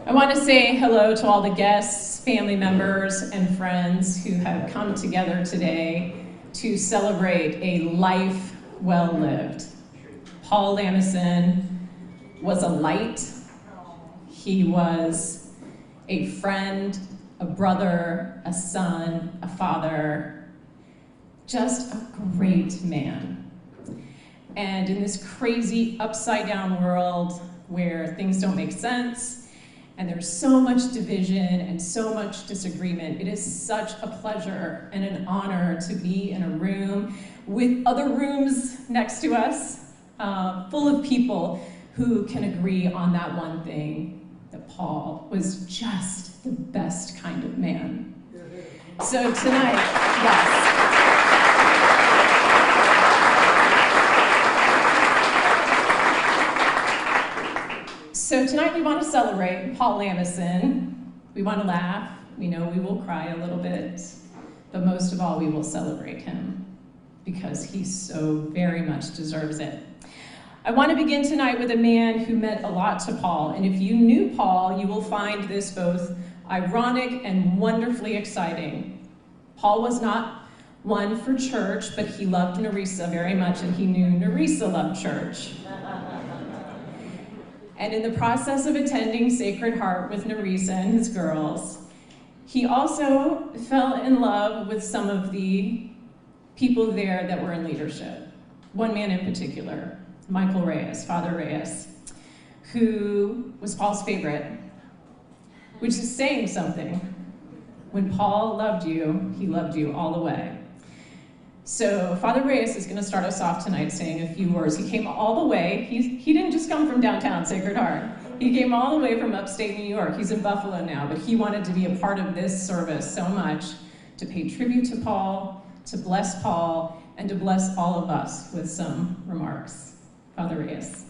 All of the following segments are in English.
I want to say hello to all the guests, family members, and friends who have come together today to celebrate a life well lived. Paul Lamison was a light. He was a friend, a brother, a son, a father, just a great man. And in this crazy upside-down world where things don't make sense, and there's so much division and so much disagreement, it is such a pleasure and an honor to be in a room with other rooms next to us, full of people who can agree on that one thing, that Paul was just the best kind of man. So tonight, yes. So tonight we want to celebrate Paul Lamison. We want to laugh. We know we will cry a little bit. But most of all, we will celebrate him because he so very much deserves it. I want to begin tonight with a man who meant a lot to Paul. And if you knew Paul, you will find this both ironic and wonderfully exciting. Paul was not one for church, but he loved Nerissa very much, and he knew Nerissa loved church. And in the process of attending Sacred Heart with Nerissa and his girls, he also fell in love with some of the people there that were in leadership. One man in particular, Michael Reyes, Father Reyes, who was Paul's favorite, which is saying something. When Paul loved you, he loved you all the way. So Father Reyes is going to start us off tonight saying a few words. He came all the way. He didn't just come from downtown Sacred Heart. He came all the way from upstate New York. He's in Buffalo now, but he wanted to be a part of this service so much to pay tribute to Paul, to bless Paul, and to bless all of us with some remarks. Father Reyes.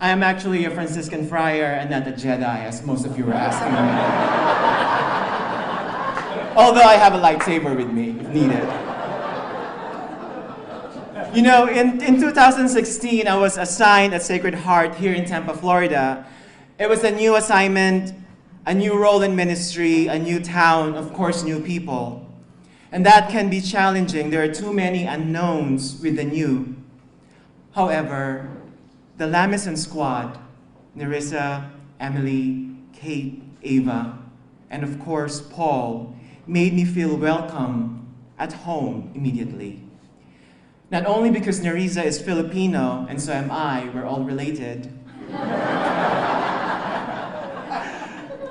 I am actually a Franciscan friar and not a Jedi, as most of you were asking me. Although I have a lightsaber with me, if needed. You know, in 2016, I was assigned at Sacred Heart here in Tampa, Florida. It was a new assignment, a new role in ministry, a new town, of course, new people. And that can be challenging. There are too many unknowns with the new. However, the Lamison squad, Nerissa, Emily, Kate, Ava, and of course, Paul, made me feel welcome at home immediately. Not only because Nerissa is Filipino, and so am I, we're all related.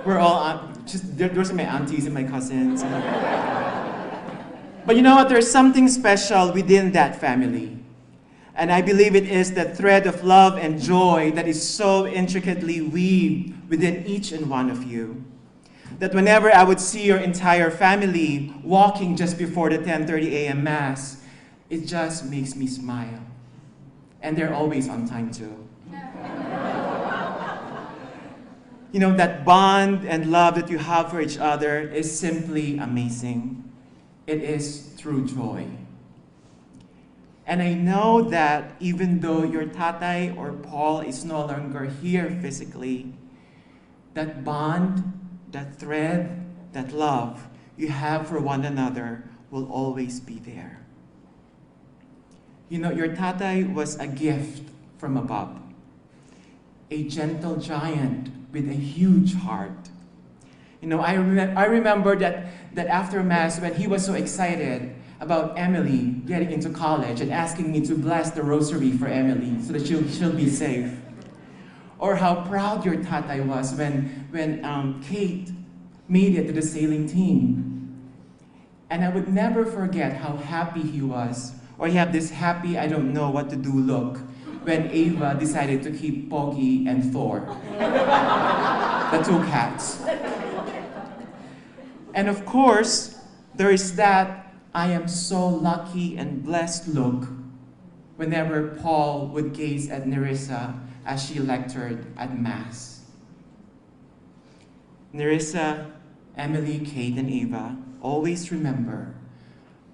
We're all, those are my aunties and my cousins. But you know what, there's something special within that family. And I believe it is the thread of love and joy that is so intricately weaved within each and one of you. That whenever I would see your entire family walking just before the 10:30 a.m. Mass, it just makes me smile. And they're always on time too. You know, that bond and love that you have for each other is simply amazing. It is true joy. And I know that even though your tatay or Paul is no longer here physically, that bond, that thread, that love you have for one another will always be there. You know, your tatay was a gift from above, a gentle giant with a huge heart. You know, I remember that after Mass, when he was so excited about Emily getting into college and asking me to bless the rosary for Emily so that she'll be safe. Or how proud your tatay was when Kate made it to the sailing team. And I would never forget how happy he was, or he had this happy I don't know what to do look when Ava decided to keep Poggy and Thor, the two cats. And of course, there is that I am so lucky and blessed look whenever Paul would gaze at Nerissa as she lectured at Mass. Nerissa, Emily, Kate, and Ava, always remember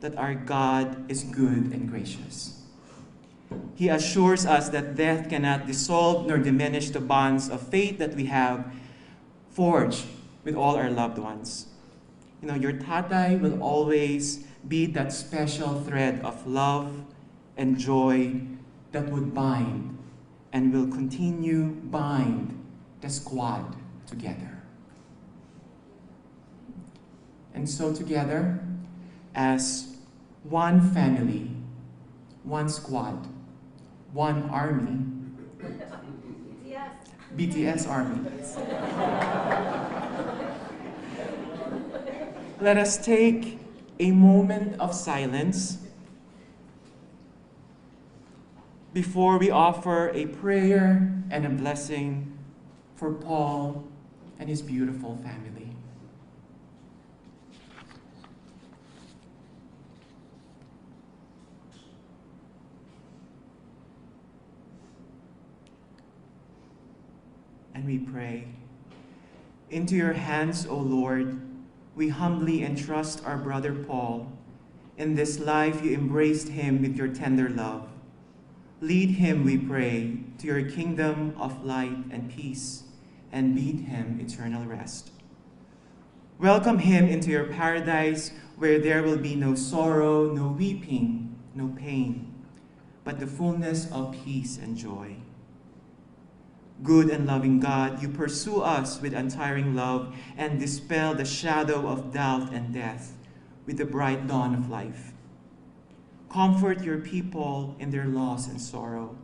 that our God is good and gracious. He assures us that death cannot dissolve nor diminish the bonds of faith that we have forged with all our loved ones. Your tatay will always be that special thread of love and joy that would bind and will continue bind the squad together. And so together, as one family, one squad, one army, BTS army, let us take a moment of silence before we offer a prayer and a blessing for Paul and his beautiful family. And we pray, into your hands, O Lord, we humbly entrust our brother Paul. In this life you embraced him with your tender love. Lead him, we pray, to your kingdom of light and peace, and bid him eternal rest. Welcome him into your paradise, where there will be no sorrow, no weeping, no pain, but the fullness of peace and joy. Good and loving God, you pursue us with untiring love and dispel the shadow of doubt and death with the bright dawn of life. Comfort your people in their loss and sorrow.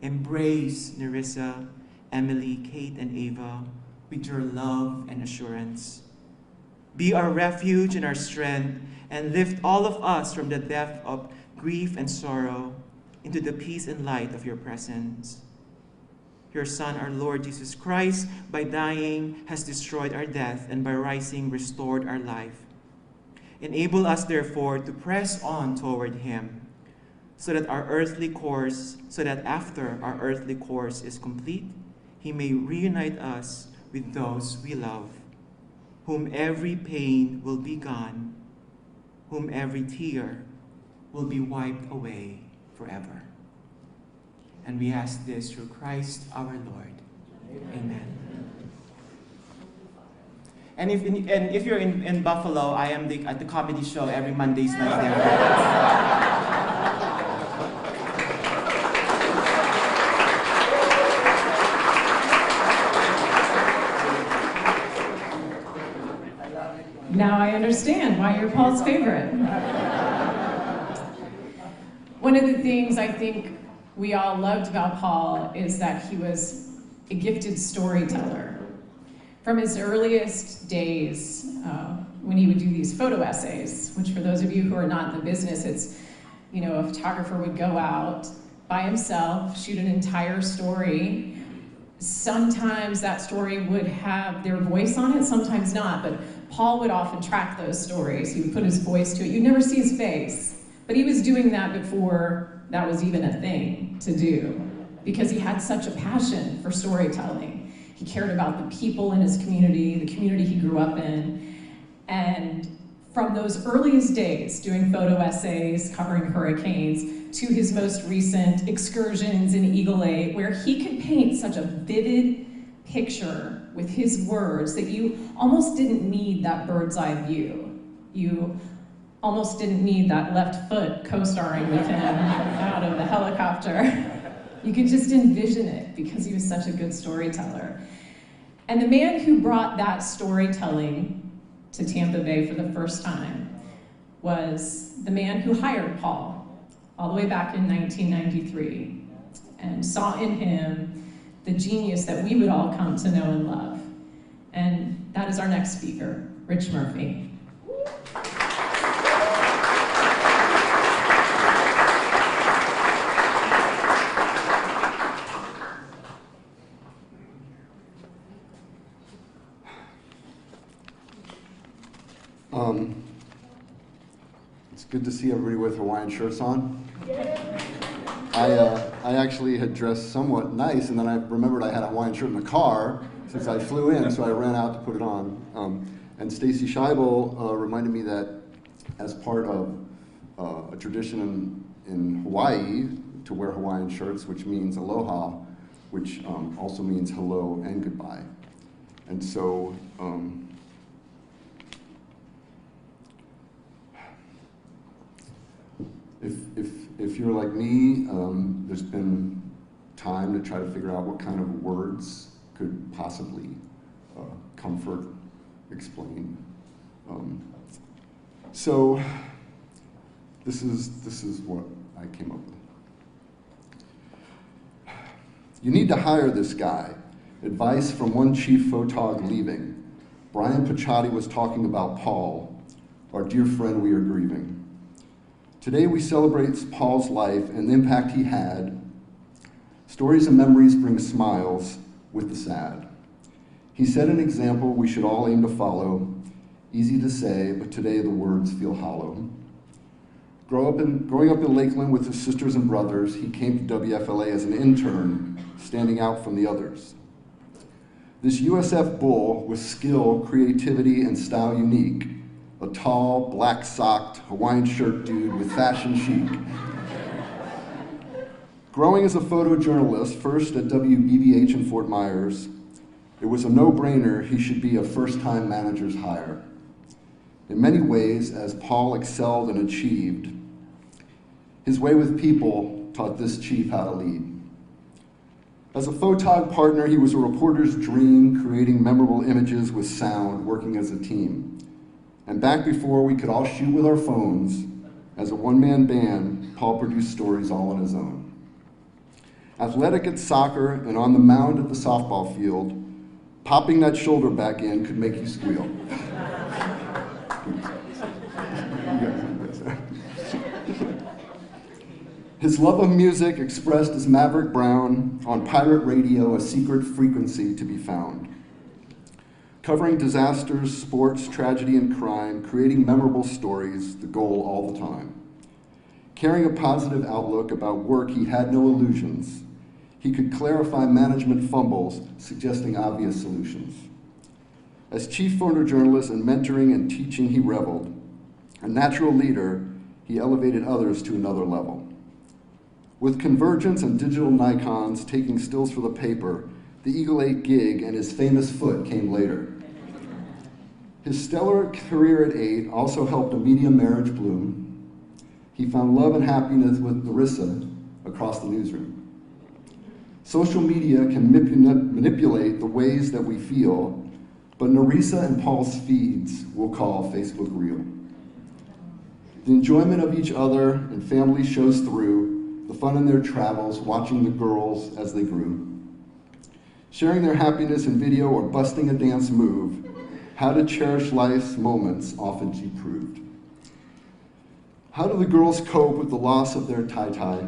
Embrace Nerissa, Emily, Kate, and Ava with your love and assurance. Be our refuge and our strength, and lift all of us from the depth of grief and sorrow into the peace and light of your presence. Your Son, our Lord Jesus Christ, by dying, has destroyed our death, and by rising, restored our life. Enable us, therefore, to press on toward him, so that after our earthly course is complete, he may reunite us with those we love, whom every pain will be gone, whom every tear will be wiped away forever. And we ask this through Christ our Lord. Amen. And if you're in Buffalo, I am at the comedy show every Mondays night there. Now I understand why you're Paul's favorite. One of the things I think we all loved about Paul is that he was a gifted storyteller. From his earliest days, when he would do these photo essays, which for those of you who are not in the business, it's, a photographer would go out by himself, shoot an entire story. Sometimes that story would have their voice on it, sometimes not, but Paul would often track those stories. He would put his voice to it. You'd never see his face, but he was doing that before that was even a thing to do, because he had such a passion for storytelling. He cared about the people in his community, the community he grew up in, and from those earliest days, doing photo essays, covering hurricanes, to his most recent excursions in Eagle Lake, where he could paint such a vivid picture with his words that you almost didn't need that bird's eye view. You almost didn't need that left foot co-starring with him out of the helicopter. You could just envision it because he was such a good storyteller. And the man who brought that storytelling to Tampa Bay for the first time was the man who hired Paul all the way back in 1993 and saw in him the genius that we would all come to know and love. And that is our next speaker, Rich Murphy. It's good to see everybody with Hawaiian shirts on. I actually had dressed somewhat nice, and then I remembered I had a Hawaiian shirt in the car since I flew in, so I ran out to put it on. And Stacy Scheibel reminded me that as part of a tradition in Hawaii to wear Hawaiian shirts, which means aloha, which also means hello and goodbye. And so, if you're like me, there's been time to try to figure out what kind of words could possibly comfort, explain. So this is what I came up with. You need to hire this guy. Advice from one chief photog leaving. Brian Paciotti was talking about Paul, our dear friend we are grieving. Today we celebrate Paul's life and the impact he had. Stories and memories bring smiles with the sad. He set an example we should all aim to follow. Easy to say, but today the words feel hollow. Growing up in Lakeland with his sisters and brothers, he came to WFLA as an intern, standing out from the others. This USF bull with skill, creativity, and style unique, a tall, black-socked, Hawaiian shirt dude with fashion chic. Growing as a photojournalist, first at WBBH in Fort Myers, it was a no-brainer he should be a first-time manager's hire. In many ways, as Paul excelled and achieved, his way with people taught this chief how to lead. As a photog partner, he was a reporter's dream, creating memorable images with sound, working as a team. And back before we could all shoot with our phones, as a one-man band, Paul produced stories all on his own. Athletic at soccer and on the mound at the softball field, popping that shoulder back in could make you squeal. His love of music expressed as Maverick Brown on pirate radio, a secret frequency to be found. Covering disasters, sports, tragedy, and crime, creating memorable stories, the goal all the time. Carrying a positive outlook about work, he had no illusions. He could clarify management fumbles, suggesting obvious solutions. As chief photojournalist and mentoring and teaching, he reveled. A natural leader, he elevated others to another level. With Convergence and digital Nikons taking stills for the paper, the Eagle 8 gig and his famous foot came later. His stellar career at 8 also helped a media marriage bloom. He found love and happiness with Larissa across the newsroom. Social media can manipulate the ways that we feel, but Narisa and Paul's feeds will call Facebook real. The enjoyment of each other and family shows through, the fun in their travels, watching the girls as they grew. Sharing their happiness in video or busting a dance move, how to cherish life's moments often she proved. How do the girls cope with the loss of their tie-tie?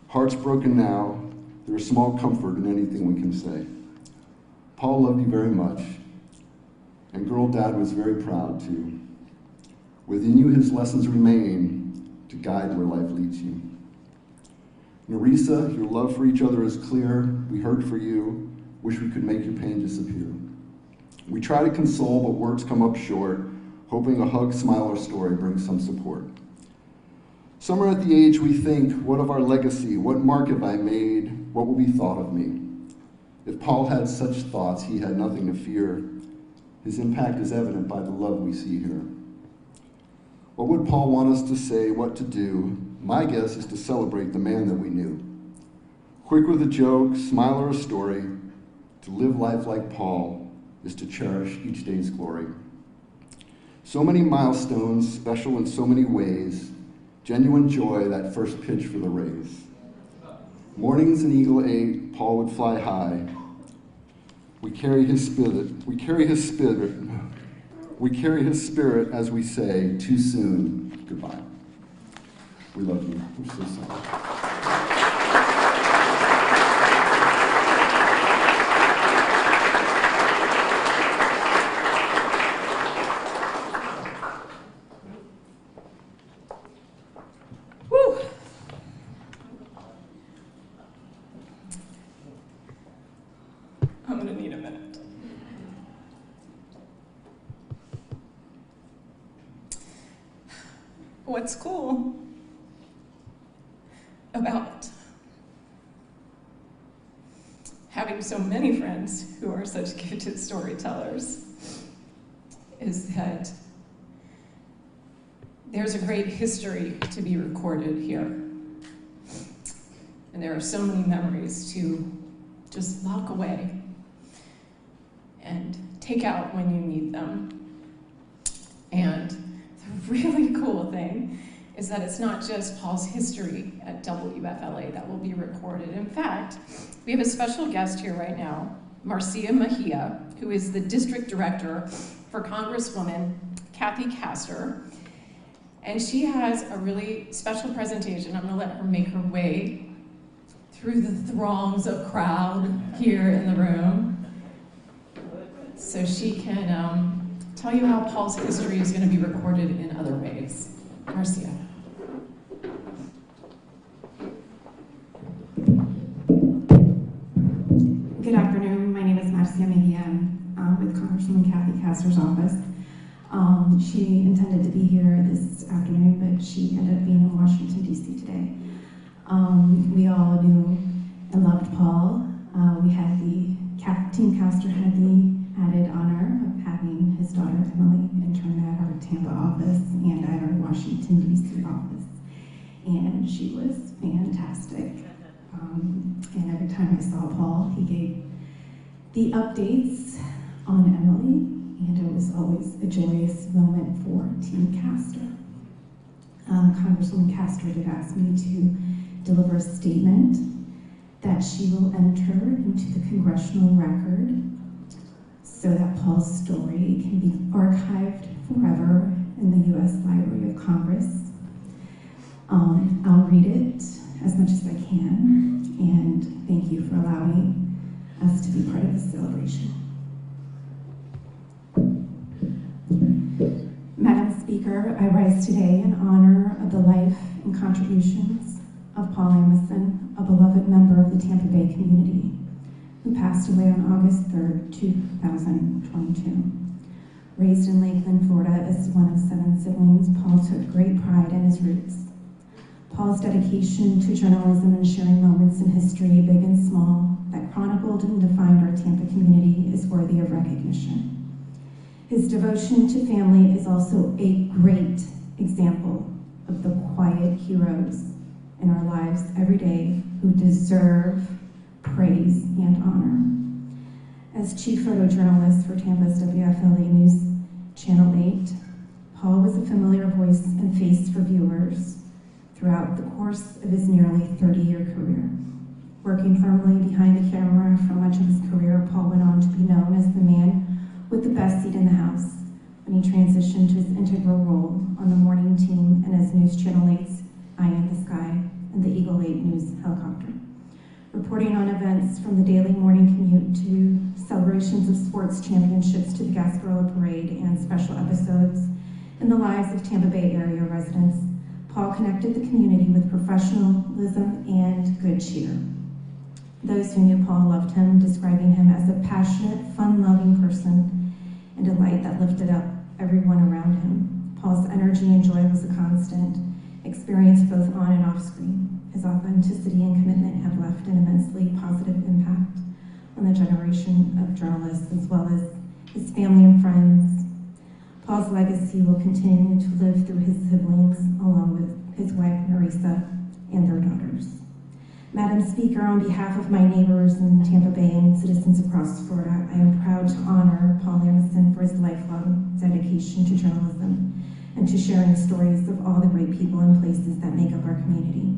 Hearts broken now, there is small comfort in anything we can say. Paul loved you very much, and girl dad was very proud too. Within you his lessons remain to guide where life leads you. Narisa, your love for each other is clear. We heard for you, wish we could make your pain disappear. We try to console, but words come up short, hoping a hug, smile, or story brings some support. Some are at the age we think, what of our legacy? What mark have I made? What will be thought of me? If Paul had such thoughts, he had nothing to fear. His impact is evident by the love we see here. What would Paul want us to say, what to do? My guess is to celebrate the man that we knew. Quick with a joke, smile or a story, to live life like Paul is to cherish each day's glory. So many milestones, special in so many ways, genuine joy, that first pitch for the Rays. Mornings in Eagle 8, Paul would fly high. We carry his spirit as we say, too soon, goodbye. We love you. We're so sorry. I'm gonna need a minute. what's cool about having so many friends who are such gifted storytellers is that there's a great history to be recorded here. And there are so many memories to just lock away and take out when you need them. And the really cool thing is that it's not just Paul's history at WFLA that will be recorded. In fact, we have a special guest here right now, Marcia Mejia, who is the district director for Congresswoman Kathy Castor. And she has a really special presentation. I'm gonna let her make her way through the throngs of crowd here in the room so she can tell you how Paul's history is gonna be recorded in other ways. Marcia. Good afternoon. My name is Marcia Mejia. I'm with Congresswoman Kathy Castor's office. She intended to be here this afternoon, but she ended up being in Washington, D.C. today. We all knew and loved Paul. Team Castor had the added honor of having his daughter Emily intern at our Tampa office and at our Washington, D.C. office. And she was fantastic. And every time I saw Paul, he gave the updates on Emily, and it was always a joyous moment for Team Castor. Congresswoman Castor did ask me to deliver a statement that she will enter into the congressional record so that Paul's story can be archived forever in the U.S. Library of Congress. I'll read it as much as I can, and thank you for allowing us to be part of this celebration. Madam Speaker, I rise today in honor of the life and contributions of Paul Lamison, a beloved member of the Tampa Bay community, who passed away on August 3rd, 2022. Raised in Lakeland, Florida as one of 7 siblings, Paul took great pride in his roots. Paul's dedication to journalism and sharing moments in history, big and small, that chronicled and defined our Tampa community is worthy of recognition. His devotion to family is also a great example of the quiet heroes in our lives every day who deserve praise and honor. As chief photojournalist for Tampa's WFLA News Channel 8, Paul was a familiar voice and face for viewers throughout the course of his nearly 30-year career. Working firmly behind the camera for much of his career, Paul went on to be known as the man with the best seat in the house when he transitioned to his integral role on the morning team and as News Channel 8's Eye in the Sky and the Eagle 8 News helicopter. Reporting on events from the daily morning commute to celebrations of sports championships to the Gasparilla Parade and special episodes in the lives of Tampa Bay area residents, Paul connected the community with professionalism and good cheer. Those who knew Paul loved him, describing him as a passionate, fun-loving person and a light that lifted up everyone around him. Paul's energy and joy was a constant, experienced both on and off screen. His authenticity and commitment have left an immensely positive impact on the generation of journalists as well as his family and friends. Paul's legacy will continue to live through his siblings along with his wife Marisa and their daughters. Madam Speaker, on behalf of my neighbors in Tampa Bay and citizens across Florida, I am proud to honor Paul Lamison for his lifelong dedication to journalism and to sharing stories of all the great people and places that make up our community.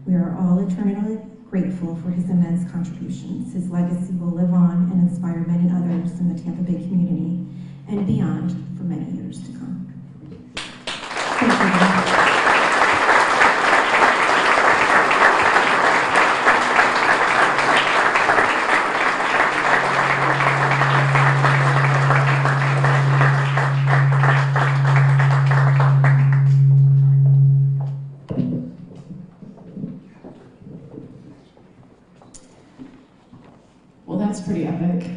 We are all eternally grateful for his immense contributions. His legacy will live on and inspire many others in the Tampa Bay community and beyond for many years to come. Thank you. Well, that's pretty epic.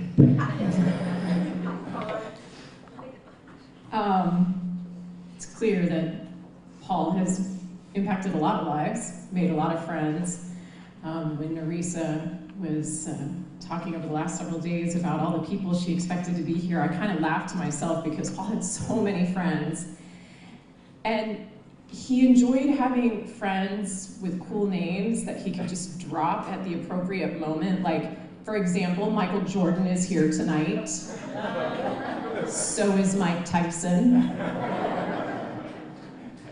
Paul has impacted a lot of lives, made a lot of friends. When Nerissa was talking over the last several days about all the people she expected to be here, I kind of laughed to myself because Paul had so many friends. And he enjoyed having friends with cool names that he could just drop at the appropriate moment. Like, for example, Michael Jordan is here tonight. So is Mike Tyson.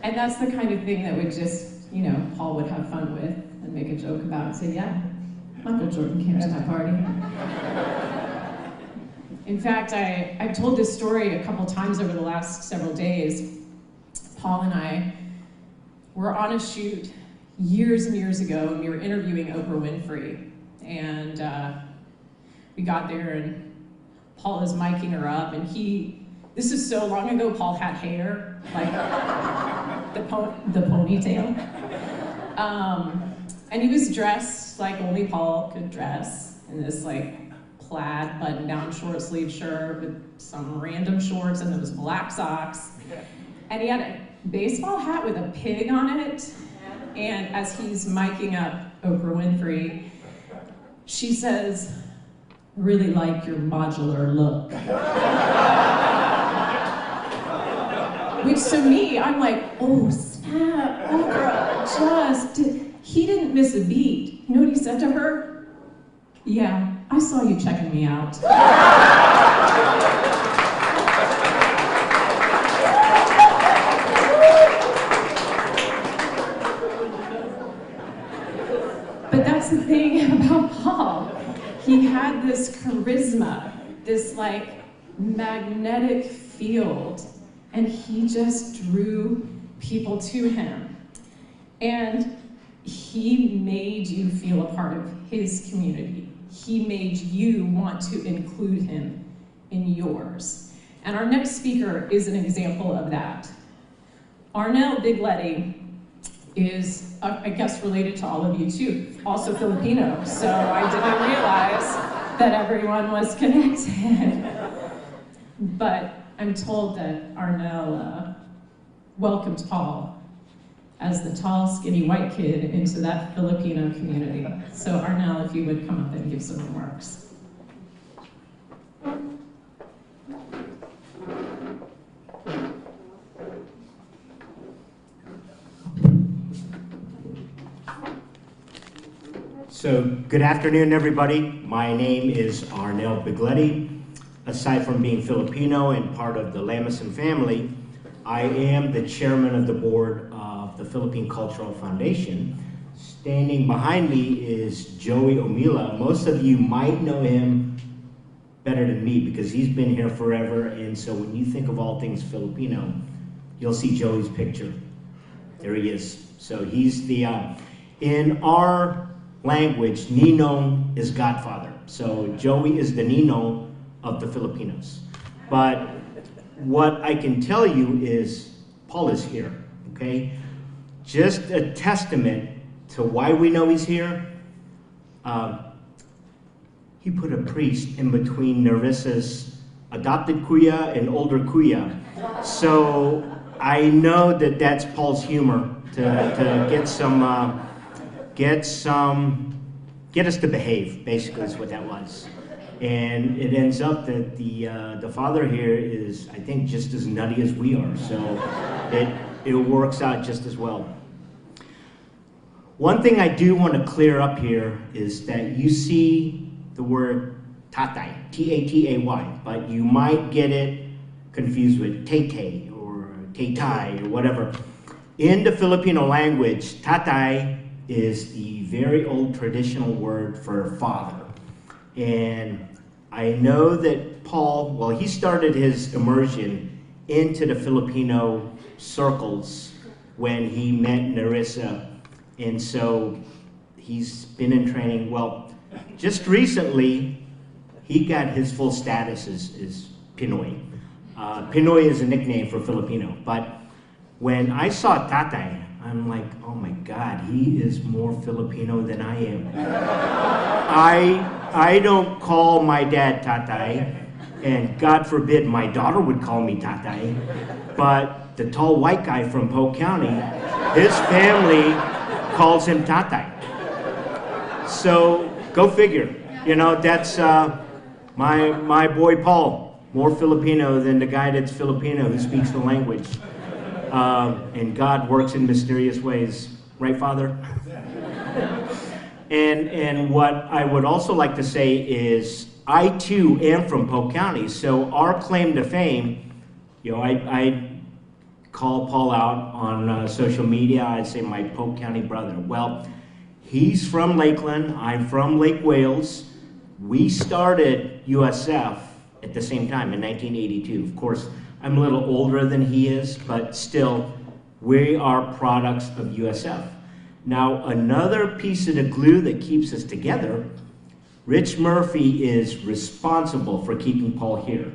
And that's the kind of thing that would just, you know, Paul would have fun with and make a joke about and say, yeah, Michael Jordan came to my party. In fact, I've told this story a couple times over the last several days. Paul and I were on a shoot years and years ago, and we were interviewing Oprah Winfrey. And we got there, and Paul is miking her up, and this is so long ago, Paul had hair, like the ponytail. And he was dressed like only Paul could dress, in this like plaid button-down short sleeve shirt with some random shorts and those black socks. And he had a baseball hat with a pig on it. And as he's miking up Oprah Winfrey, she says, "I really like your modular look." Which to me, I'm like, oh snap, Oprah, he didn't miss a beat. You know what he said to her? "Yeah, I saw you checking me out." But that's the thing about Paul. He had this charisma, this like magnetic field, and he just drew people to him. And he made you feel a part of his community. He made you want to include him in yours. And our next speaker is an example of that. Arnel Bigletti is, I guess, related to all of you too, also Filipino, so I didn't realize that everyone was connected. But I'm told that Arnel welcomed Paul as the tall, skinny white kid into that Filipino community. So Arnel, if you would come up and give some remarks. So, good afternoon, everybody. My name is Arnel Bigletti. Aside from being Filipino and part of the Lamison family, I am the chairman of the board of the Philippine Cultural Foundation. Standing behind me is Joey Omila. Most of you might know him better than me because he's been here forever, and so when you think of all things Filipino, you'll see Joey's picture. There he is. So he's the, in our language, Ninong is Godfather. So Joey is the Ninong of the Filipinos. But what I can tell you is Paul is here, okay? Just a testament to why we know he's here. He put a priest in between Nerissa's adopted kuya and older kuya. So I know that that's Paul's humor to get us to behave, basically is what that was. And it ends up that the father here is, I think, just as nutty as we are. So it works out just as well. One thing I do want to clear up here is that you see the word tatay, T-A-T-A-Y, but you might get it confused with tete or tatay or whatever. In the Filipino language, tatay is the very old traditional word for father. And I know that Paul, well, he started his immersion into the Filipino circles when he met Nerissa. And so he's been in training. Well, just recently, he got his full status as Pinoy. Pinoy is a nickname for Filipino. But when I saw tatay, I'm like, oh my God, he is more Filipino than I am. I don't call my dad tatay, and God forbid my daughter would call me tatay, but But the tall white guy from Polk County, his family calls him Tatay. So go figure. You know, that's my boy Paul, more Filipino than the guy that's Filipino who speaks the language. And God works in mysterious ways. Right, Father? And what I would also like to say is, I too am from Polk County, so our claim to fame, you know, I call Paul out on social media. I'd say my Polk County brother. Well, he's from Lakeland. I'm from Lake Wales. We started USF at the same time in 1982. Of course, I'm a little older than he is, but still, we are products of USF. Now, another piece of the glue that keeps us together, Rich Murphy is responsible for keeping Paul here.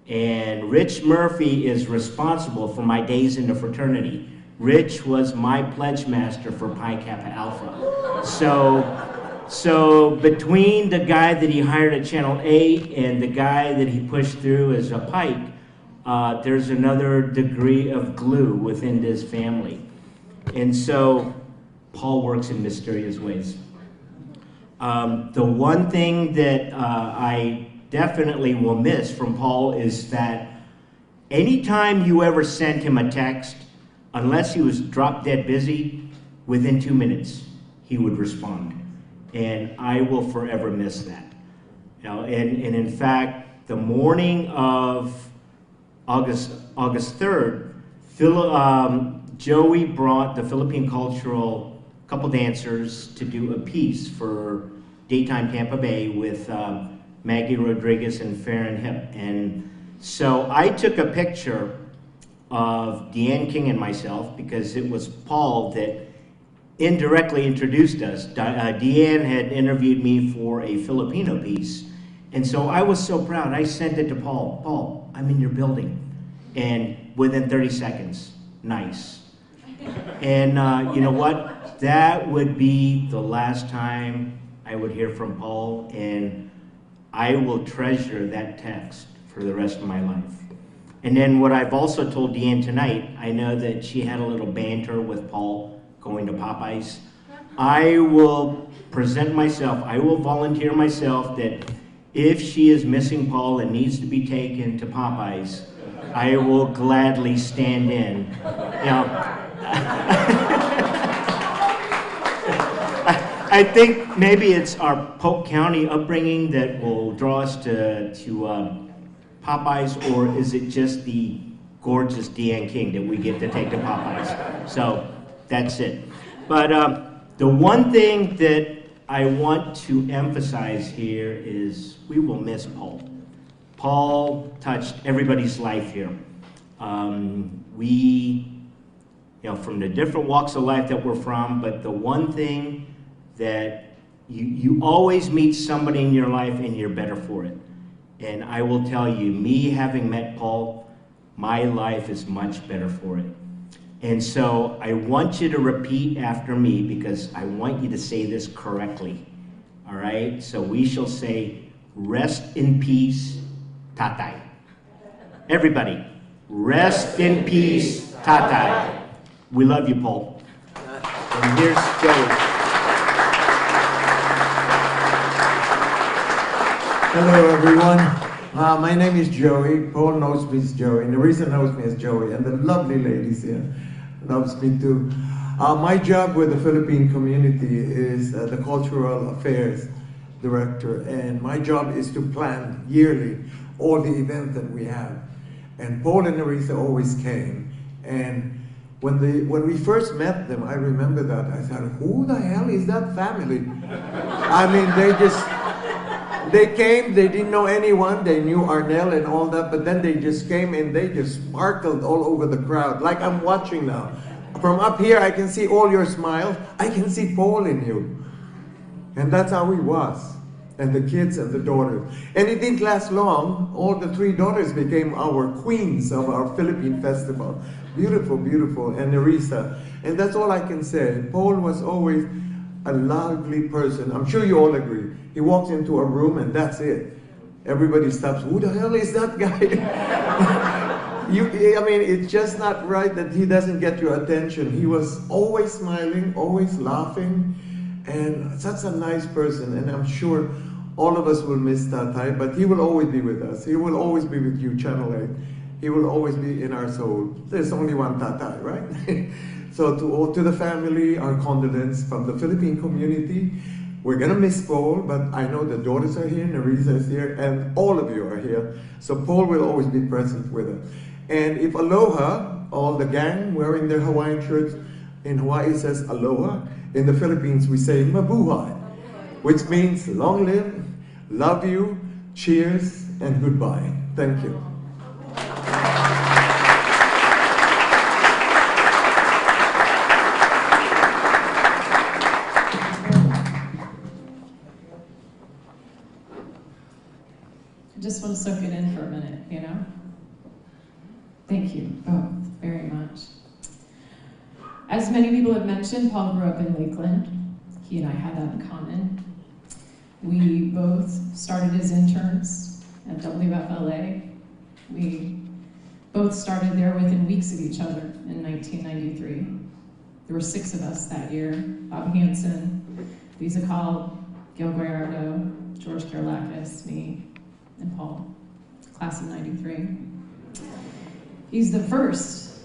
And Rich Murphy is responsible for my days in the fraternity. Rich was my pledge master for Pi Kappa Alpha. So between the guy that he hired at Channel 8 and the guy that he pushed through as a Pike, there's another degree of glue within this family. And so Paul works in mysterious ways. The one thing that I definitely will miss from Paul is that anytime you ever sent him a text, unless he was drop dead busy, within 2 minutes he would respond. And I will forever miss that. You know, and in fact, the morning of August 3rd, Joey brought the Philippine cultural couple dancers to do a piece for Daytime Tampa Bay with Maggie Rodriguez and Farron Hip. And so I took a picture of Deanne King and myself because it was Paul that indirectly introduced us. Deanne had interviewed me for a Filipino piece. And so I was so proud. I sent it to Paul. Paul, I'm in your building. And within 30 seconds, nice. And you know what? That would be the last time I would hear from Paul, and I will treasure that text for the rest of my life. And then what I've also told Deanne tonight, I know that she had a little banter with Paul going to Popeyes. I will present myself, I will volunteer myself that if she is missing Paul and needs to be taken to Popeyes, I will gladly stand in. You know, I think maybe it's our Polk County upbringing that will draw us to Popeyes, or is it just the gorgeous Deanne King that we get to take to Popeyes? So that's it. But the one thing that I want to emphasize here is we will miss Paul. Paul touched everybody's life here. We, you know, from the different walks of life that we're from, but the one thing that you always meet somebody in your life and you're better for it. And I will tell you, me having met Paul, my life is much better for it. And so I want you to repeat after me because I want you to say this correctly. All right? So we shall say, rest in peace, Tatay. Everybody, rest in peace, Tatay. We love you, Paul. And here's Joey. Hello, everyone. My name is Joey. Paul knows me as Joey, and the reason knows me as Joey, and the lovely ladies here loves me too. My job with the Philippine community is the Cultural Affairs Director, and my job is to plan yearly all the events that we have. And Paul and Narisa always came, and when we first met them, I remember that. I thought, who the hell is that family? I mean, they came, they didn't know anyone, they knew Arnell and all that, but then they just came and they just sparkled all over the crowd, like I'm watching now. From up here, I can see all your smiles. I can see Paul in you. And that's how he was. And the kids and the daughters. And it didn't last long. All the three daughters became our queens of our Philippine festival. Beautiful, beautiful. And Narisa. And that's all I can say. Paul was always a lively person. I'm sure you all agree. He walks into a room and that's it. Everybody stops. Who the hell is that guy? I mean, it's just not right that he doesn't get your attention. He was always smiling, always laughing, and such a nice person. And I'm sure all of us will miss Tatai, but he will always be with us. He will always be with you, Channel 8. He will always be in our soul. There's only one Tatai, right? So to the family, our condolence from the Philippine community. We're gonna miss Paul, but I know the daughters are here, Nerissa is here, and all of you are here. So Paul will always be present with us. And if aloha, all the gang wearing their Hawaiian shirts, in Hawaii it says aloha. In the Philippines we say mabuhay, which means long live, love you, cheers, and goodbye. Thank you. I just want to soak it in for a minute, you know? Thank you both very much. As many people have mentioned, Paul grew up in Lakeland. He and I had that in common. We both started as interns at WFLA. We both started there within weeks of each other in 1993. There were 6 of us that year: Bob Hansen, Lisa Call, Gil Gallardo, George Karlakis, me, and Paul, class of 93. He's the first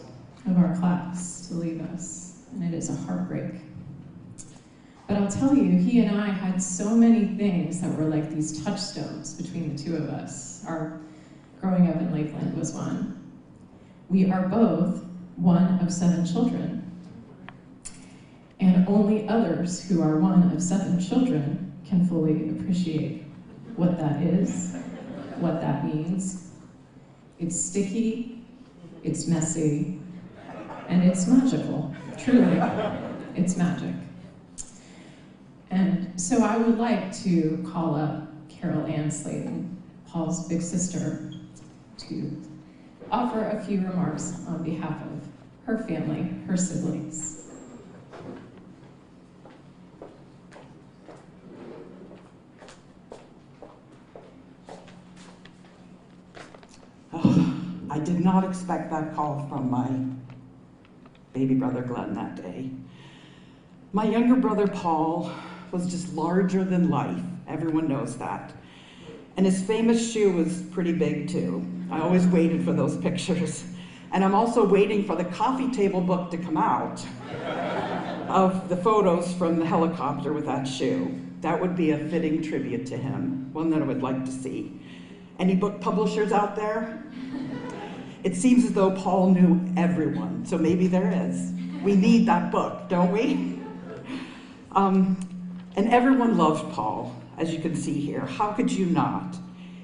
of our class to leave us, and it is a heartbreak. But I'll tell you, he and I had so many things that were like these touchstones between the two of us. Our growing up in Lakeland was one. We are both one of 7 children. And only others who are one of 7 children can fully appreciate what that is, what that means. It's sticky, it's messy, and it's magical. Truly, it's magic. And so I would like to call up Carol Ann Slayton, Paul's big sister, to offer a few remarks on behalf of her family, her siblings. I did not expect that call from my baby brother Glenn that day. My younger brother Paul was just larger than life. Everyone knows that. And his famous shoe was pretty big too. I always waited for those pictures. And I'm also waiting for the coffee table book to come out of the photos from the helicopter with that shoe. That would be a fitting tribute to him, one that I would like to see. Any book publishers out there? It seems as though Paul knew everyone, so maybe there is. We need that book, don't we? And everyone loved Paul, as you can see here. How could you not?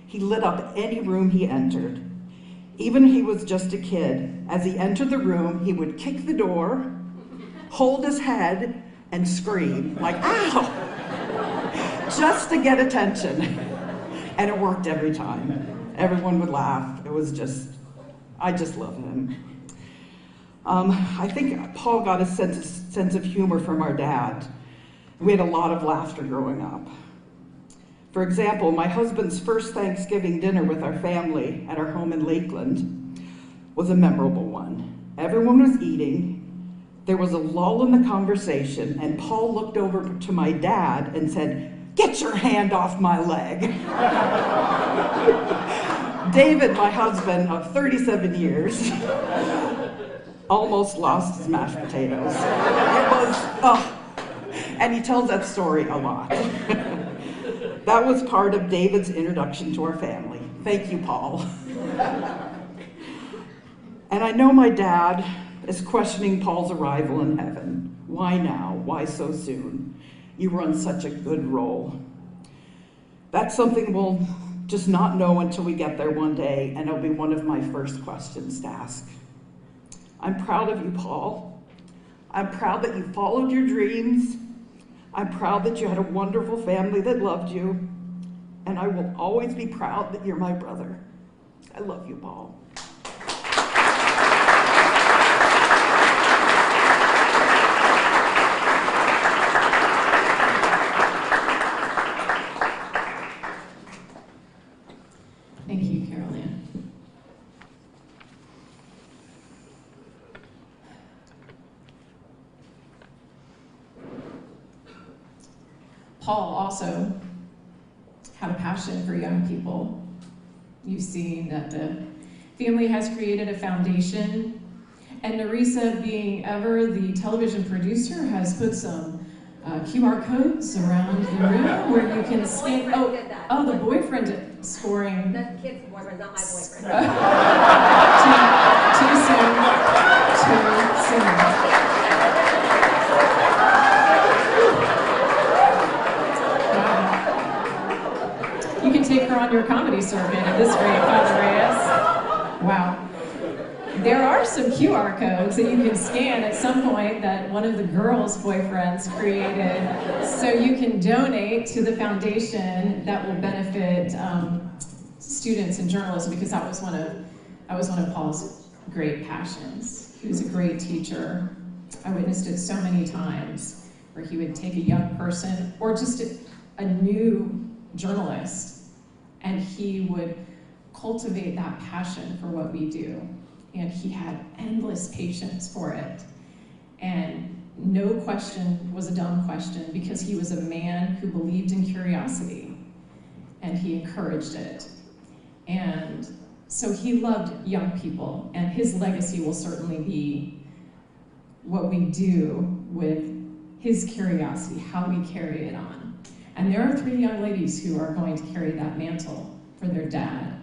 He lit up any room he entered. Even he was just a kid. As he entered the room, he would kick the door, hold his head, and scream, like, ow! Just to get attention. And it worked every time. Everyone would laugh. It was just, I just love him. I think Paul got a sense of humor from our dad. We had a lot of laughter growing up. For example, my husband's first Thanksgiving dinner with our family at our home in Lakeland was a memorable one. Everyone was eating. There was a lull in the conversation, and Paul looked over to my dad and said, "Get your hand off my leg." David, my husband of 37 years, almost lost his mashed potatoes. It was, oh, and he tells that story a lot. That was part of David's introduction to our family. Thank you, Paul. And I know my dad is questioning Paul's arrival in heaven. Why now? Why so soon? You were on such a good roll. That's something we'll just not know until we get there one day, and it'll be one of my first questions to ask. I'm proud of you, Paul. I'm proud that you followed your dreams. I'm proud that you had a wonderful family that loved you. And I will always be proud that you're my brother. I love you, Paul. Thank you, Carol Ann. Paul also had a passion for young people. You've seen that the family has created a foundation, and Nerissa, being ever the television producer, has put some QR codes around the room where you can scan. Oh, the boyfriend scoring. The kid's boyfriend, not my boyfriend. Too soon. Too soon. Wow. You can take her on your comedy circuit at this rate, Father Reyes. Wow. There are some QR codes that you can scan at some point that one of the girls' boyfriends created, so you can donate to the foundation that will benefit students in journalism, because that was one of Paul's great passions. He was a great teacher. I witnessed it so many times where he would take a young person or just a new journalist, and he would cultivate that passion for what we do. And he had endless patience for it. And no question was a dumb question, because he was a man who believed in curiosity, and he encouraged it. And so he loved young people, and his legacy will certainly be what we do with his curiosity, how we carry it on. And there are 3 young ladies who are going to carry that mantle for their dad.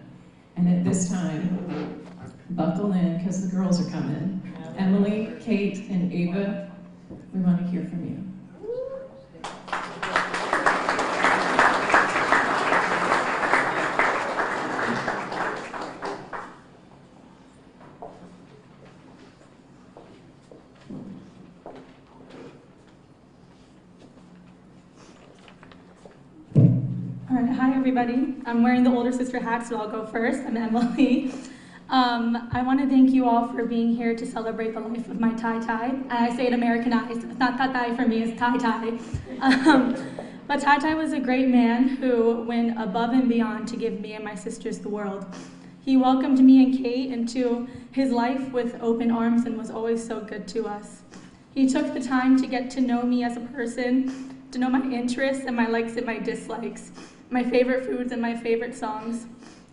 And at this time, buckle in, because the girls are coming. Emily, Kate, and Ava, we want to hear from you. All right, hi everybody. I'm wearing the older sister hat, so I'll go first. I'm Emily. I want to thank you all for being here to celebrate the life of my Tai. And I say it Americanized. It's not Tai for me, it's Tai. But Tai was a great man who went above and beyond to give me and my sisters the world. He welcomed me and Kate into his life with open arms and was always so good to us. He took the time to get to know me as a person, to know my interests and my likes and my dislikes, my favorite foods and my favorite songs.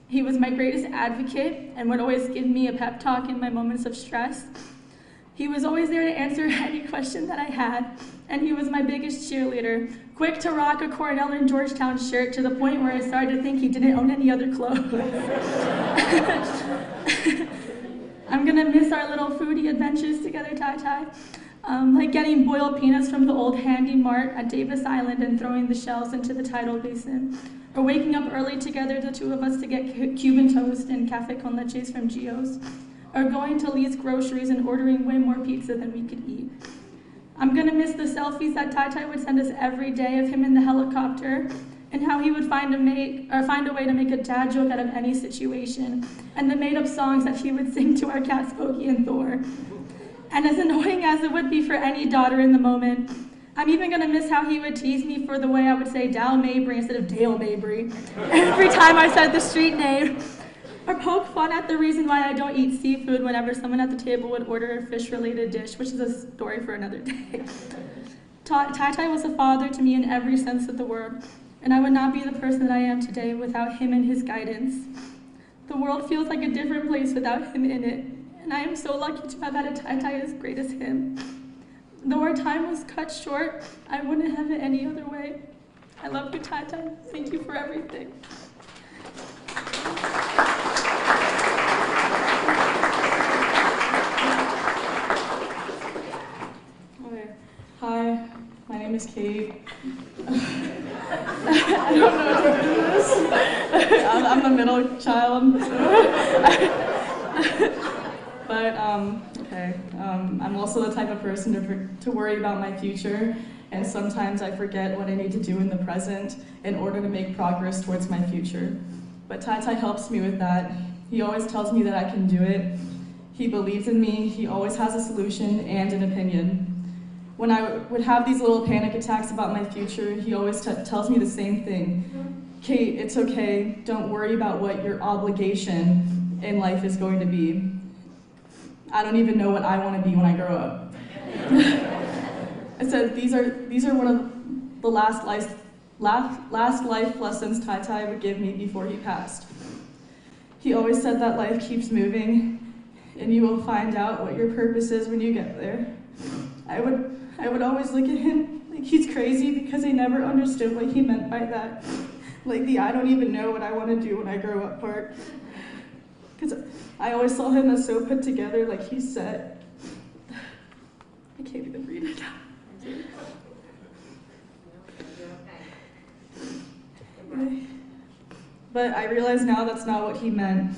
He was my greatest advocate and would always give me a pep talk in my moments of stress. He was always there to answer any question that I had, and he was my biggest cheerleader, quick to rock a Cornell and Georgetown shirt to the point where I started to think he didn't own any other clothes. I'm gonna miss our little foodie adventures together, Tai. Like getting boiled peanuts from the old Handy Mart at Davis Island and throwing the shells into the tidal basin. Or waking up early together, the 2 of us, to get Cuban toast and cafe con leches from Gio's. Or going to Lee's Groceries and ordering way more pizza than we could eat. I'm gonna miss the selfies that Tai would send us every day of him in the helicopter, and how he would find a way to make a dad joke out of any situation, and the made-up songs that he would sing to our cats Smokey and Thor. And as annoying as it would be for any daughter in the moment, I'm even gonna miss how he would tease me for the way I would say Dal Mabry instead of Dale Mabry every time I said the street name. Or poke fun at the reason why I don't eat seafood whenever someone at the table would order a fish-related dish, which is a story for another day. Tai was a father to me in every sense of the word, and I would not be the person that I am today without him and his guidance. The world feels like a different place without him in it, and I am so lucky to have had a Tai as great as him. Though our time was cut short, I wouldn't have it any other way. I love you, Tai. Thank you for everything. Okay. Hi, my name is Kate. I don't know what to do with this. I'm the middle child. But, okay. I'm also the type of person to worry about my future, and sometimes I forget what I need to do in the present in order to make progress towards my future. But Tai helps me with that. He always tells me that I can do it. He believes in me. He always has a solution and an opinion. When I would have these little panic attacks about my future, he always tells me the same thing. Kate, it's okay. Don't worry about what your obligation in life is going to be. I don't even know what I want to be when I grow up. I said, these are one of the last last life lessons Tai Tai would give me before he passed. He always said that life keeps moving, and you will find out what your purpose is when you get there. I would always look at him like he's crazy because I never understood what he meant by that. Like the I don't even know what I want to do when I grow up part. Because I always saw him as so put together, like he said. I can't even read it now. But I realize now that's not what he meant.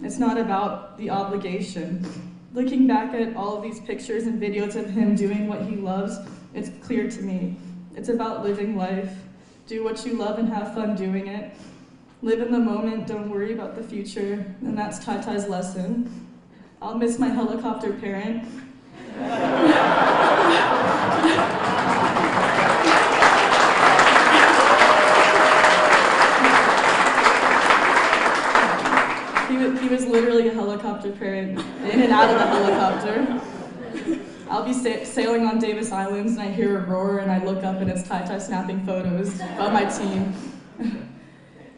It's not about the obligation. Looking back at all of these pictures and videos of him doing what he loves, it's clear to me. It's about living life. Do what you love and have fun doing it. Live in the moment, don't worry about the future, and that's Tai Tai's lesson. I'll miss my helicopter parent. He was literally a helicopter parent, in and out of the helicopter. I'll be sailing on Davis Islands and I hear a roar and I look up and it's Tai Tai snapping photos of my team.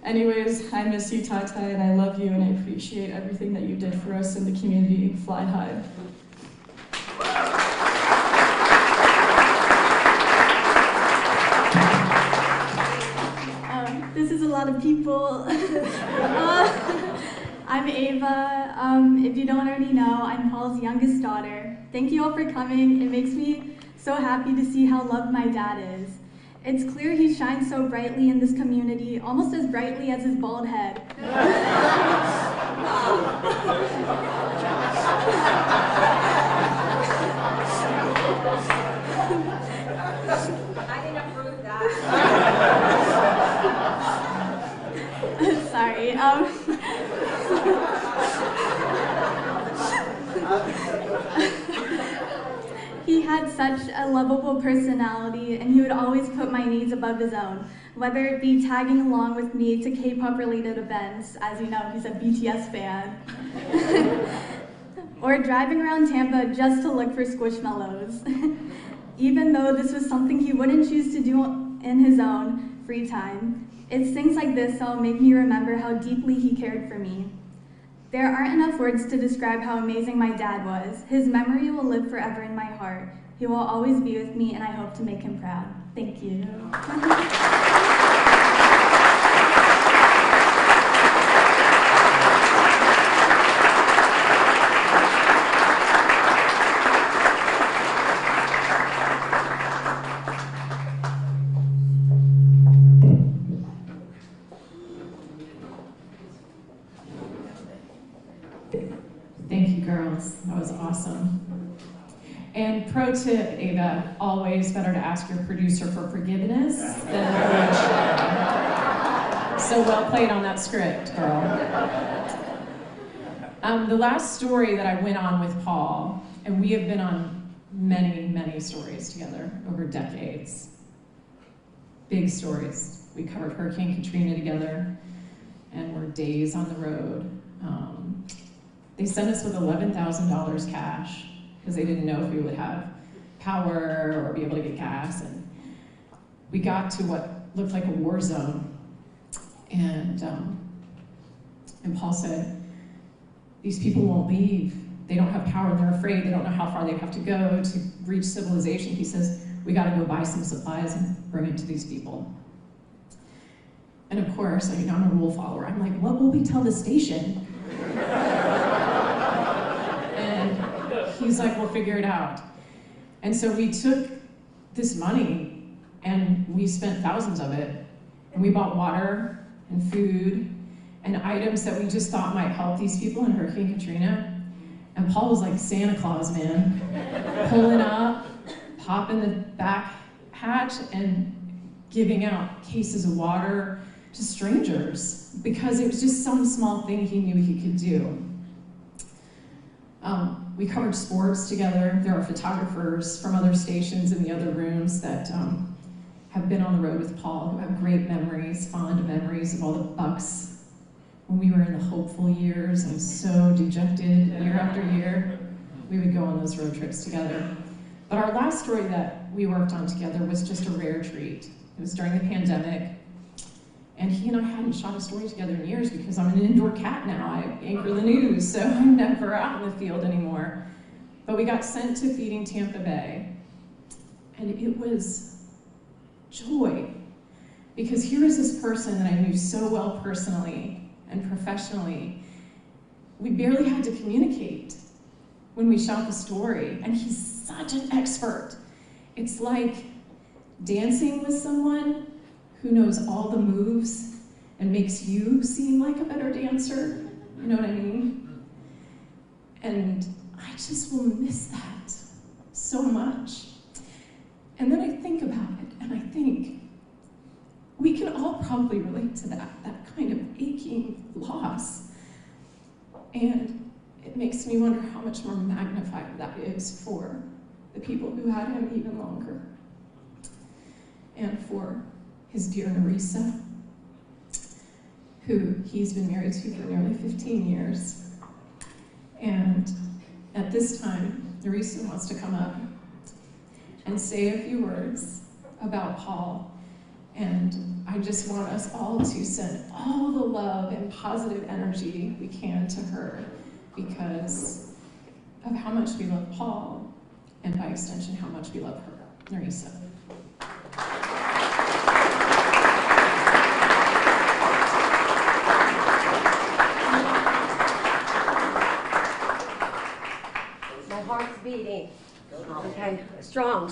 Anyways, I miss you, Tai Tai, and I love you and I appreciate everything that you did for us in the community. Fly high. This is a lot of people. I'm Ava. If you don't already know, I'm Paul's youngest daughter. Thank you all for coming. It makes me so happy to see how loved my dad is. It's clear he shines so brightly in this community, almost as brightly as his bald head. I didn't approve that. Sorry. He had such a lovable personality, and he would always put my needs above his own, whether it be tagging along with me to K-pop related events, as you know, he's a BTS fan, or driving around Tampa just to look for Squishmallows. Even though this was something he wouldn't choose to do in his own free time, it's things like this that'll make me remember how deeply he cared for me. There aren't enough words to describe how amazing my dad was. His memory will live forever in my heart. He will always be with me, and I hope to make him proud. Thank you. Thank you, girls. That was awesome. And pro tip, Ava, always better to ask your producer for forgiveness than permission. So well played on that script, girl. The last story that I went on with Paul, and we have been on many, many stories together over decades. Big stories. We covered Hurricane Katrina together, and we're days on the road. They sent us with $11,000 cash because they didn't know if we would have power or be able to get gas. And we got to what looked like a war zone. And Paul said, these people won't leave. They don't have power, they're afraid, they don't know how far they have to go to reach civilization. He says, we gotta go buy some supplies and bring it to these people. And of course, I mean, I'm a rule follower. I'm like, what will we tell the station? And he's like, we'll figure it out. And so we took this money and we spent thousands of it. And we bought water and food and items that we just thought might help these people in Hurricane Katrina. And Paul was like Santa Claus, man, pulling up, popping the back hatch and giving out cases of water to strangers because it was just some small thing he knew he could do. We covered sports together. There are photographers from other stations in the other rooms that have been on the road with Paul who have great memories, fond memories of all the Bucks when we were in the hopeful years and so dejected year after year. We would go on those road trips together. But our last story that we worked on together was just a rare treat. It was during the pandemic. And he and I hadn't shot a story together in years because I'm an indoor cat now. I anchor the news, so I'm never out in the field anymore. But we got sent to Feeding Tampa Bay. And it was joy. Because here is this person that I knew so well personally and professionally. We barely had to communicate when we shot the story. And he's such an expert. It's like dancing with someone who knows all the moves and makes you seem like a better dancer. You know what I mean? And I just will miss that so much. And then I think about it, and I think we can all probably relate to that kind of aching loss. And it makes me wonder how much more magnified that is for the people who had him even longer. And for his dear Nerissa, who he's been married to for nearly 15 years. And at this time, Nerissa wants to come up and say a few words about Paul. And I just want us all to send all the love and positive energy we can to her because of how much we love Paul, and by extension, how much we love her. Nerissa. Beating. Okay, strong.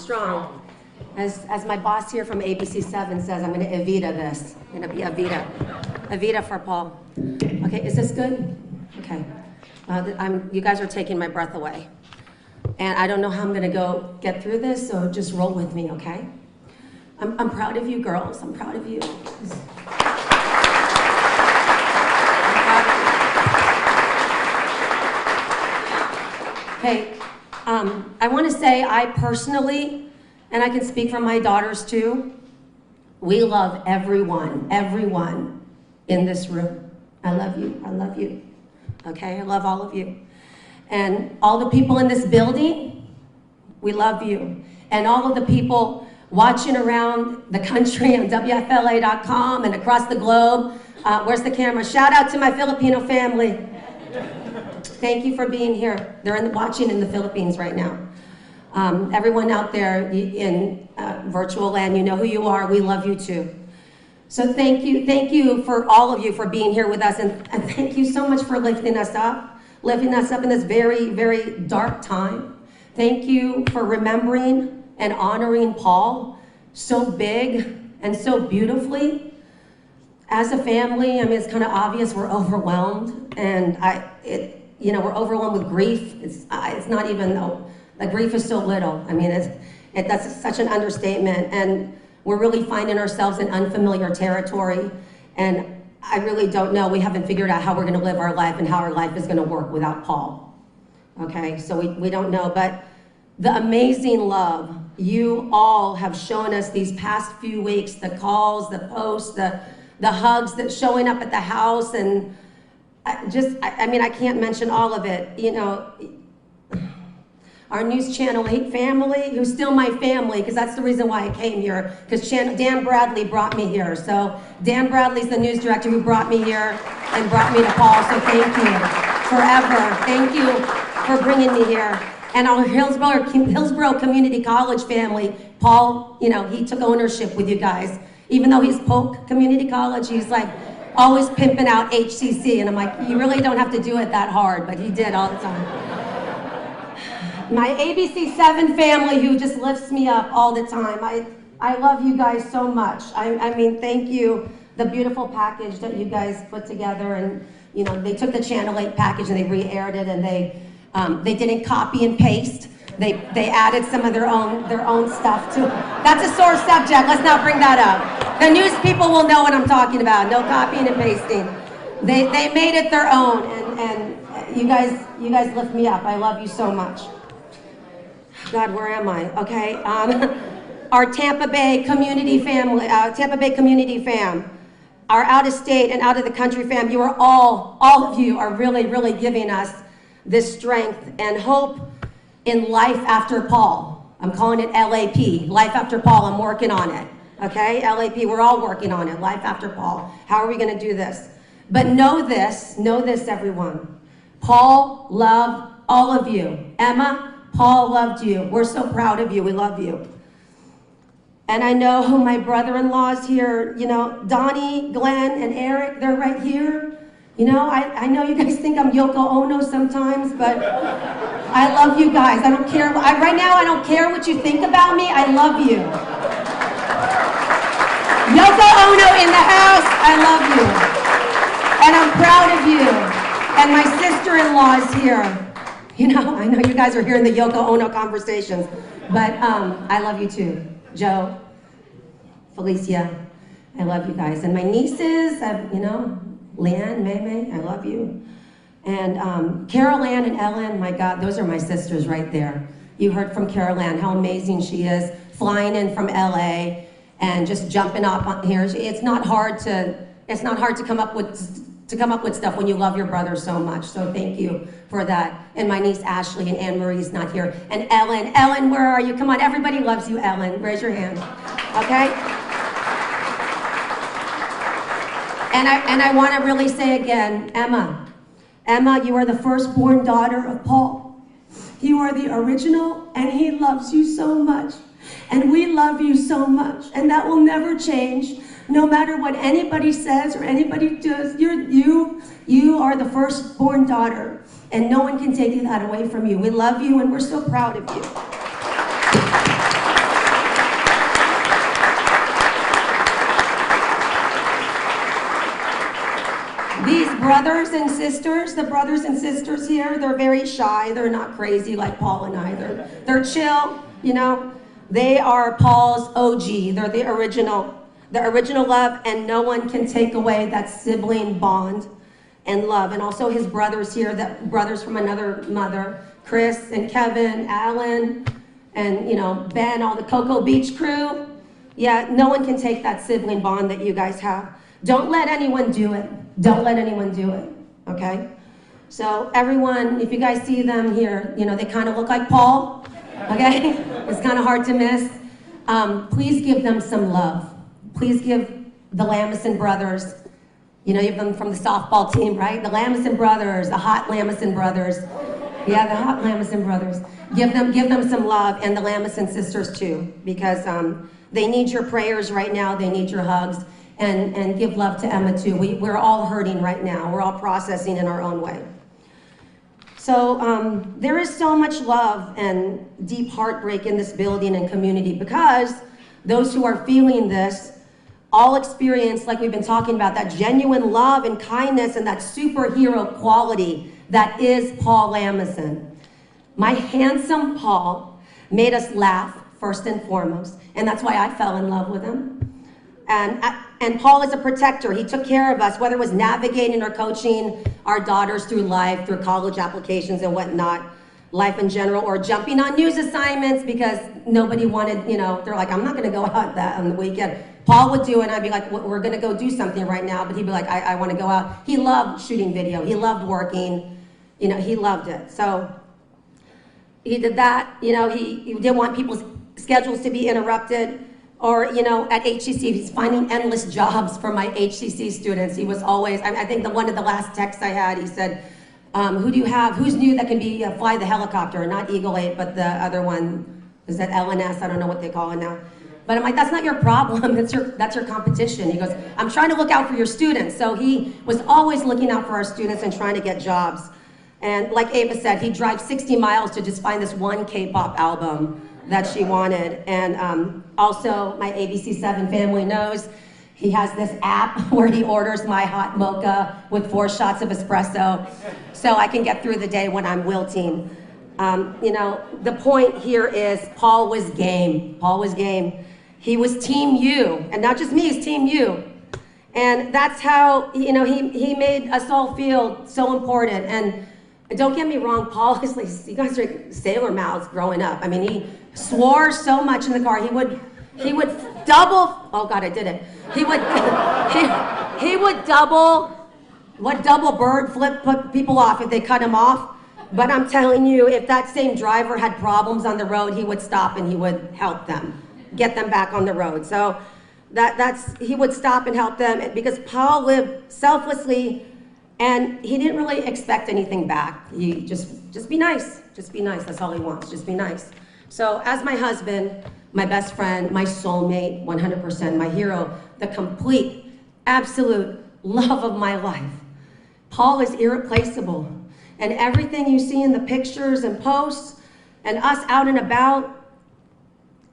As my boss here from ABC7 says, I'm going to Evita this. I'm going to be Evita for Paul. Okay, is this good? Okay. You guys are taking my breath away. And I don't know how I'm going to get through this, so just roll with me, okay? I'm proud of you girls. I'm proud of you. Hey, I want to say I personally, and I can speak for my daughters too, we love everyone in this room. I love you, okay? I love all of you. And all the people in this building, we love you. And all of the people watching around the country on WFLA.com and across the globe. Where's the camera? Shout out to my Filipino family. Thank you for being here. They're watching in the Philippines right now. Everyone out there in virtual land, you know who you are. We love you too. So thank you for all of you for being here with us, and thank you so much for lifting us up in this very, very dark time. Thank you for remembering and honoring Paul so big and so beautifully. As a family, I mean, it's kind of obvious we're overwhelmed, and we're overwhelmed with grief. It's not even though the grief is so little. I mean, that's such an understatement, and we're really finding ourselves in unfamiliar territory, and I really don't know. We haven't figured out how we're going to live our life and how our life is going to work without Paul. Okay, so we don't know, but the amazing love you all have shown us these past few weeks, the calls, the posts, the hugs, that showing up at the house, and I can't mention all of it. You know, our News Channel 8 family, who's still my family, because that's the reason why I came here, because Dan Bradley brought me here. So Dan Bradley's the news director who brought me here and brought me to Paul, so thank you forever. Thank you for bringing me here. And our Hillsborough Community College family, Paul, he took ownership with you guys. Even though he's Polk Community College, he's like always pimping out HCC, and I'm like, you really don't have to do it that hard, but he did all the time. My ABC7 family, who just lifts me up all the time. I love you guys so much. I mean, thank you. The beautiful package that you guys put together, and they took the Channel 8 package and they re-aired it, and they didn't copy and paste. They added some of their own stuff too. That's a sore subject. Let's not bring that up. The news people will know what I'm talking about. No copying and pasting. They made it their own, and you guys lift me up. I love you so much. God, where am I? Okay. Our Tampa Bay community family, Tampa Bay community fam, our out of state and out of the country fam. You are all of you are really, really giving us this strength and hope in life after Paul. I'm calling it LAP, life after Paul. I'm working on it. Okay, LAP, we're all working on it, life after Paul. How are we gonna do this? But know this, everyone. Paul loved all of you. Emma, Paul loved you. We're so proud of you, we love you. And I know who my brother-in-law's here, you know, Donnie, Glenn, and Eric, they're right here. You know, I know you guys think I'm Yoko Ono sometimes, but I love you guys. I don't care, right now I don't care what you think about me, I love you. Yoko Ono in the house, I love you. And I'm proud of you. And my sister-in-law is here. You know, I know you guys are hearing the Yoko Ono conversations, but I love you too. Joe, Felicia, I love you guys. And my nieces, you know, Leanne, May, I love you. And Carol Ann and Ellen, my God, those are my sisters right there. You heard from Carol Ann how amazing she is, flying in from LA and just jumping up on here. It's not hard to come up with stuff when you love your brother so much. So thank you for that. And my niece Ashley and Anne Marie's not here. And Ellen, where are you? Come on, everybody loves you, Ellen. Raise your hand. Okay? And I want to really say again, Emma, you are the firstborn daughter of Paul. You are the original, and he loves you so much. And we love you so much. And that will never change. No matter what anybody says or anybody does, you are the firstborn daughter, and no one can take that away from you. We love you, and we're so proud of you. These brothers and sisters, the brothers and sisters here, they're very shy. They're not crazy like Paul and I. They're chill, you know. They are Paul's OG. They're the original love, and no one can take away that sibling bond and love. And also his brothers here, brothers from another mother, Chris and Kevin, Alan, and you know, Ben, all the Cocoa Beach crew. Yeah, no one can take that sibling bond that you guys have. Don't let anyone do it. Don't let anyone do it, okay? So everyone, if you guys see them here, you know, they kind of look like Paul, okay? It's kind of hard to miss. Please give them some love. Please give the Lamison brothers, you know, you have them from the softball team, right? The Lamison brothers, the hot Lamison brothers. Yeah, the hot Lamison brothers. Give them some love, and the Lamison sisters too, because they need your prayers right now. They need your hugs, and give love to Emma too. We're all hurting right now. We're all processing in our own way. So there is so much love and deep heartbreak in this building and community, because those who are feeling this all experience, like we've been talking about, that genuine love and kindness and that superhero quality that is Paul Lamison. My handsome Paul made us laugh first and foremost, and that's why I fell in love with him. And Paul is a protector. He took care of us, whether it was navigating or coaching our daughters through life, through college applications and whatnot, life in general, or jumping on news assignments because nobody wanted, you know, they're like, I'm not gonna go out that on the weekend. Paul would do it, and I'd be like, we're gonna go do something right now, but he'd be like, I wanna go out. He loved shooting video. He loved working. You know, he loved it. So he did that. You know, he didn't want people's schedules to be interrupted. Or, you know, at HCC, he's finding endless jobs for my HCC students. He was always, I think one of the last texts I had, he said, who do you have, who's new that can be fly the helicopter? Not Eagle 8, but the other one, is that LNS? I don't know what they call it now. But I'm like, that's not your problem, that's your competition. He goes, I'm trying to look out for your students. So he was always looking out for our students and trying to get jobs. And like Ava said, he'd drive 60 miles to just find this one K-pop album that she wanted. And also, my ABC7 family knows he has this app where he orders my hot mocha with 4 shots of espresso so I can get through the day when I'm wilting. You know, the point here is Paul was game. Paul was game. He was Team U, and not just me, he's Team U. And that's how, you know, he made us all feel so important. And don't get me wrong, Paul is like, you guys are sailor mouths growing up. I mean, he swore so much in the car. He would double, oh God, I did it. He would double bird flip, put people off if they cut him off. But I'm telling you, if that same driver had problems on the road, he would stop and he would help them, get them back on the road. So He would stop and help them because Paul lived selflessly and he didn't really expect anything back. He just be nice. Just be nice. That's all he wants. Just be nice. So as my husband, my best friend, my soulmate, 100%, my hero, the complete, absolute love of my life, Paul is irreplaceable. And everything you see in the pictures and posts and us out and about,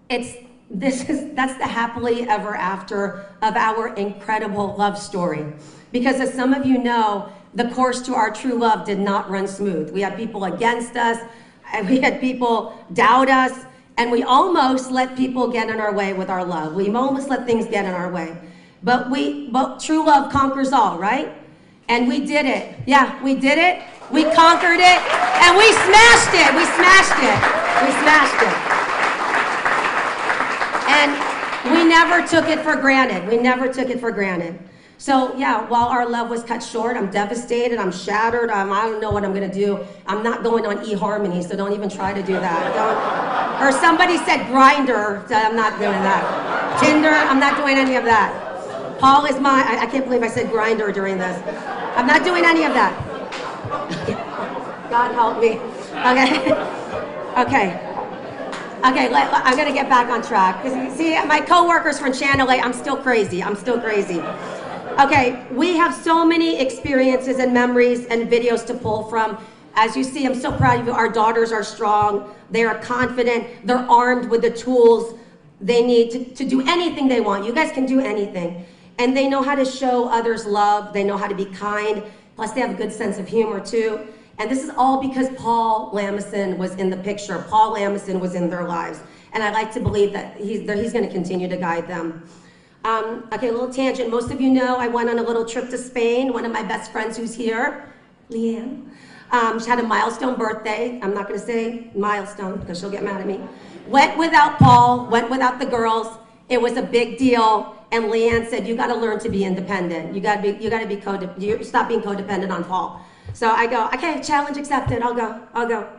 that's the happily ever after of our incredible love story. Because as some of you know, the course to our true love did not run smooth. We had people against us, and we had people doubt us, and we almost let people get in our way with our love. We almost let things get in our way. But true love conquers all, right? And we did it. Yeah, we did it. We conquered it, and we smashed it. We smashed it. We smashed it. And we never took it for granted. We never took it for granted. So yeah, while our love was cut short, I'm devastated, I'm shattered, I don't know what I'm gonna do. I'm not going on eHarmony, so don't even try to do that. Or somebody said Grindr, so I'm not doing that. Tinder, I'm not doing any of that. Paul is I can't believe I said Grindr during this. I'm not doing any of that. God help me. Okay, I'm gonna get back on track. Because see, my coworkers from Channel 8, I'm still crazy. Okay, we have so many experiences and memories and videos to pull from. As you see, I'm so proud of you. Our daughters are strong. They are confident. They're armed with the tools they need to do anything they want. You guys can do anything. And they know how to show others love. They know how to be kind. Plus, they have a good sense of humor, too. And this is all because Paul Lamison was in the picture. Paul Lamison was in their lives. And I like to believe that he's going to continue to guide them. Okay, a little tangent. Most of you know I went on a little trip to Spain. One of my best friends who's here, Leanne, she had a milestone birthday. I'm not going to say milestone because she'll get mad at me. Went without Paul, went without the girls. It was a big deal. And Leanne said, you got to learn to be independent. You got to stop being codependent on Paul. So I go, okay, challenge accepted. I'll go.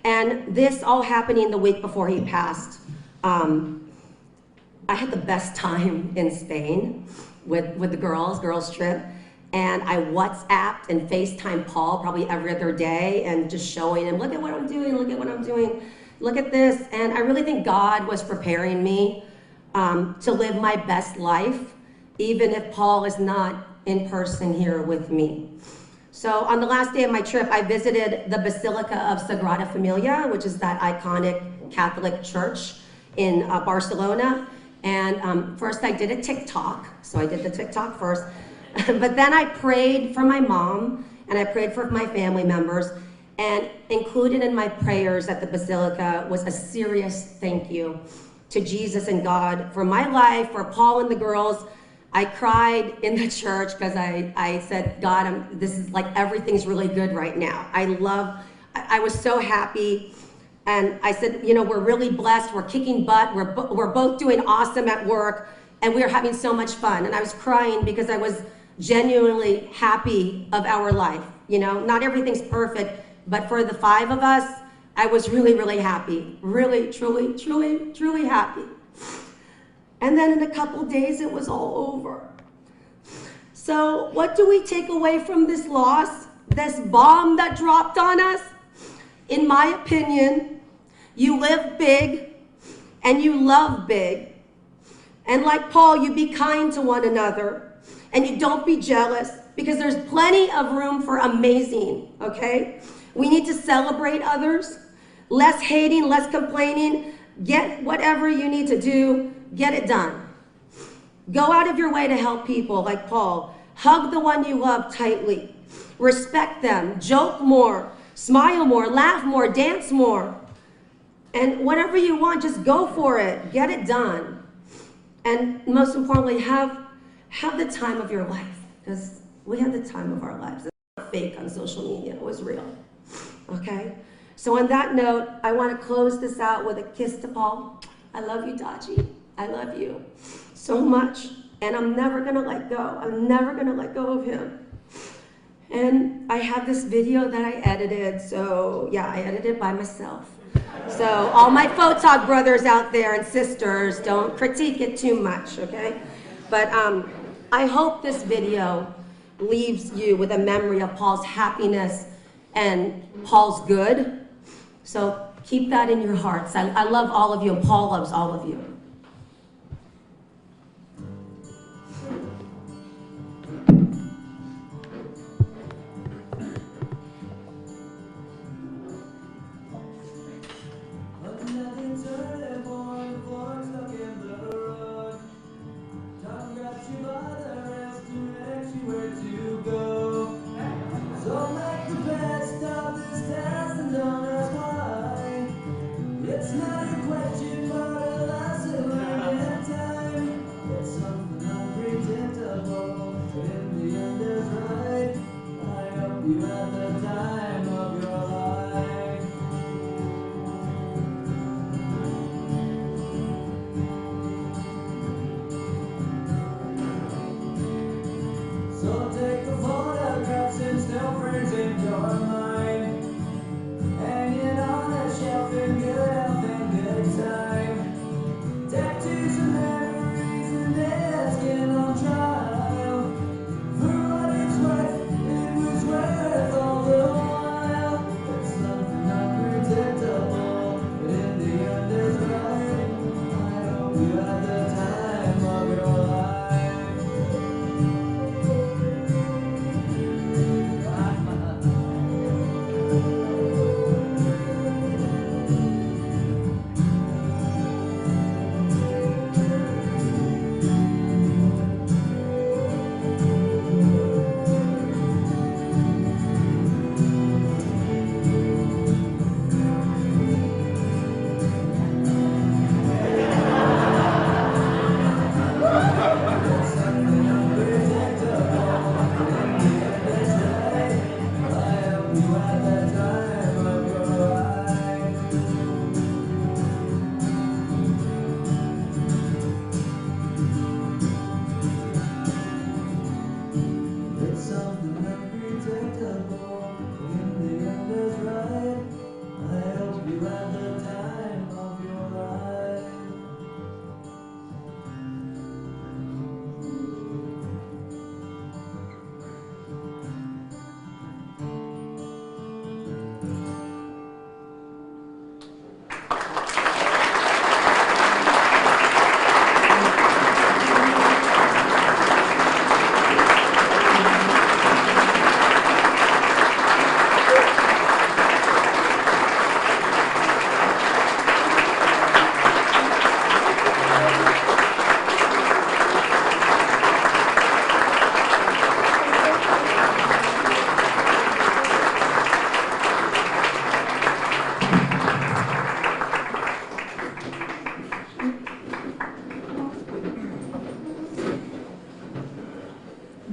And this all happening the week before he passed. I had the best time in Spain with the girls trip, and I WhatsApped and FaceTime Paul probably every other day and just showing him, look at what I'm doing, look at this. And I really think God was preparing me to live my best life, even if Paul is not in person here with me. So on the last day of my trip, I visited the Basilica of Sagrada Familia, which is that iconic Catholic church in Barcelona. And first I did a TikTok, so I did the TikTok first. But then I prayed for my mom, and I prayed for my family members, and included in my prayers at the Basilica was a serious thank you to Jesus and God for my life, for Paul and the girls. I cried in the church because I said, God, this is like everything's really good right now. I was so happy. And I said, you know, we're really blessed. We're kicking butt. We're both doing awesome at work, and we're having so much fun. And I was crying because I was genuinely happy of our life. You know, not everything's perfect, but for the 5 of us, I was really, really happy. Really, truly, truly, truly happy. And then in a couple days, it was all over. So what do we take away from this loss, this bomb that dropped on us? In my opinion, you live big and you love big. And like Paul, you be kind to one another and you don't be jealous, because there's plenty of room for amazing, okay? We need to celebrate others, less hating, less complaining. Get whatever you need to do, get it done. Go out of your way to help people like Paul. Hug the one you love tightly. Respect them, joke more, smile more, laugh more, dance more. And whatever you want, just go for it. Get it done. And most importantly, have the time of your life, because we had the time of our lives. It's not fake on social media. It was real. Okay? So on that note, I want to close this out with a kiss to Paul. I love you, Daji. I love you so much. And I'm never going to let go. I'm never going to let go of him. And I have this video that I edited. So yeah, I edited it by myself. So all my photog brothers out there and sisters, don't critique it too much, okay? But I hope this video leaves you with a memory of Paul's happiness and Paul's good. So keep that in your hearts. I love all of you, and Paul loves all of you.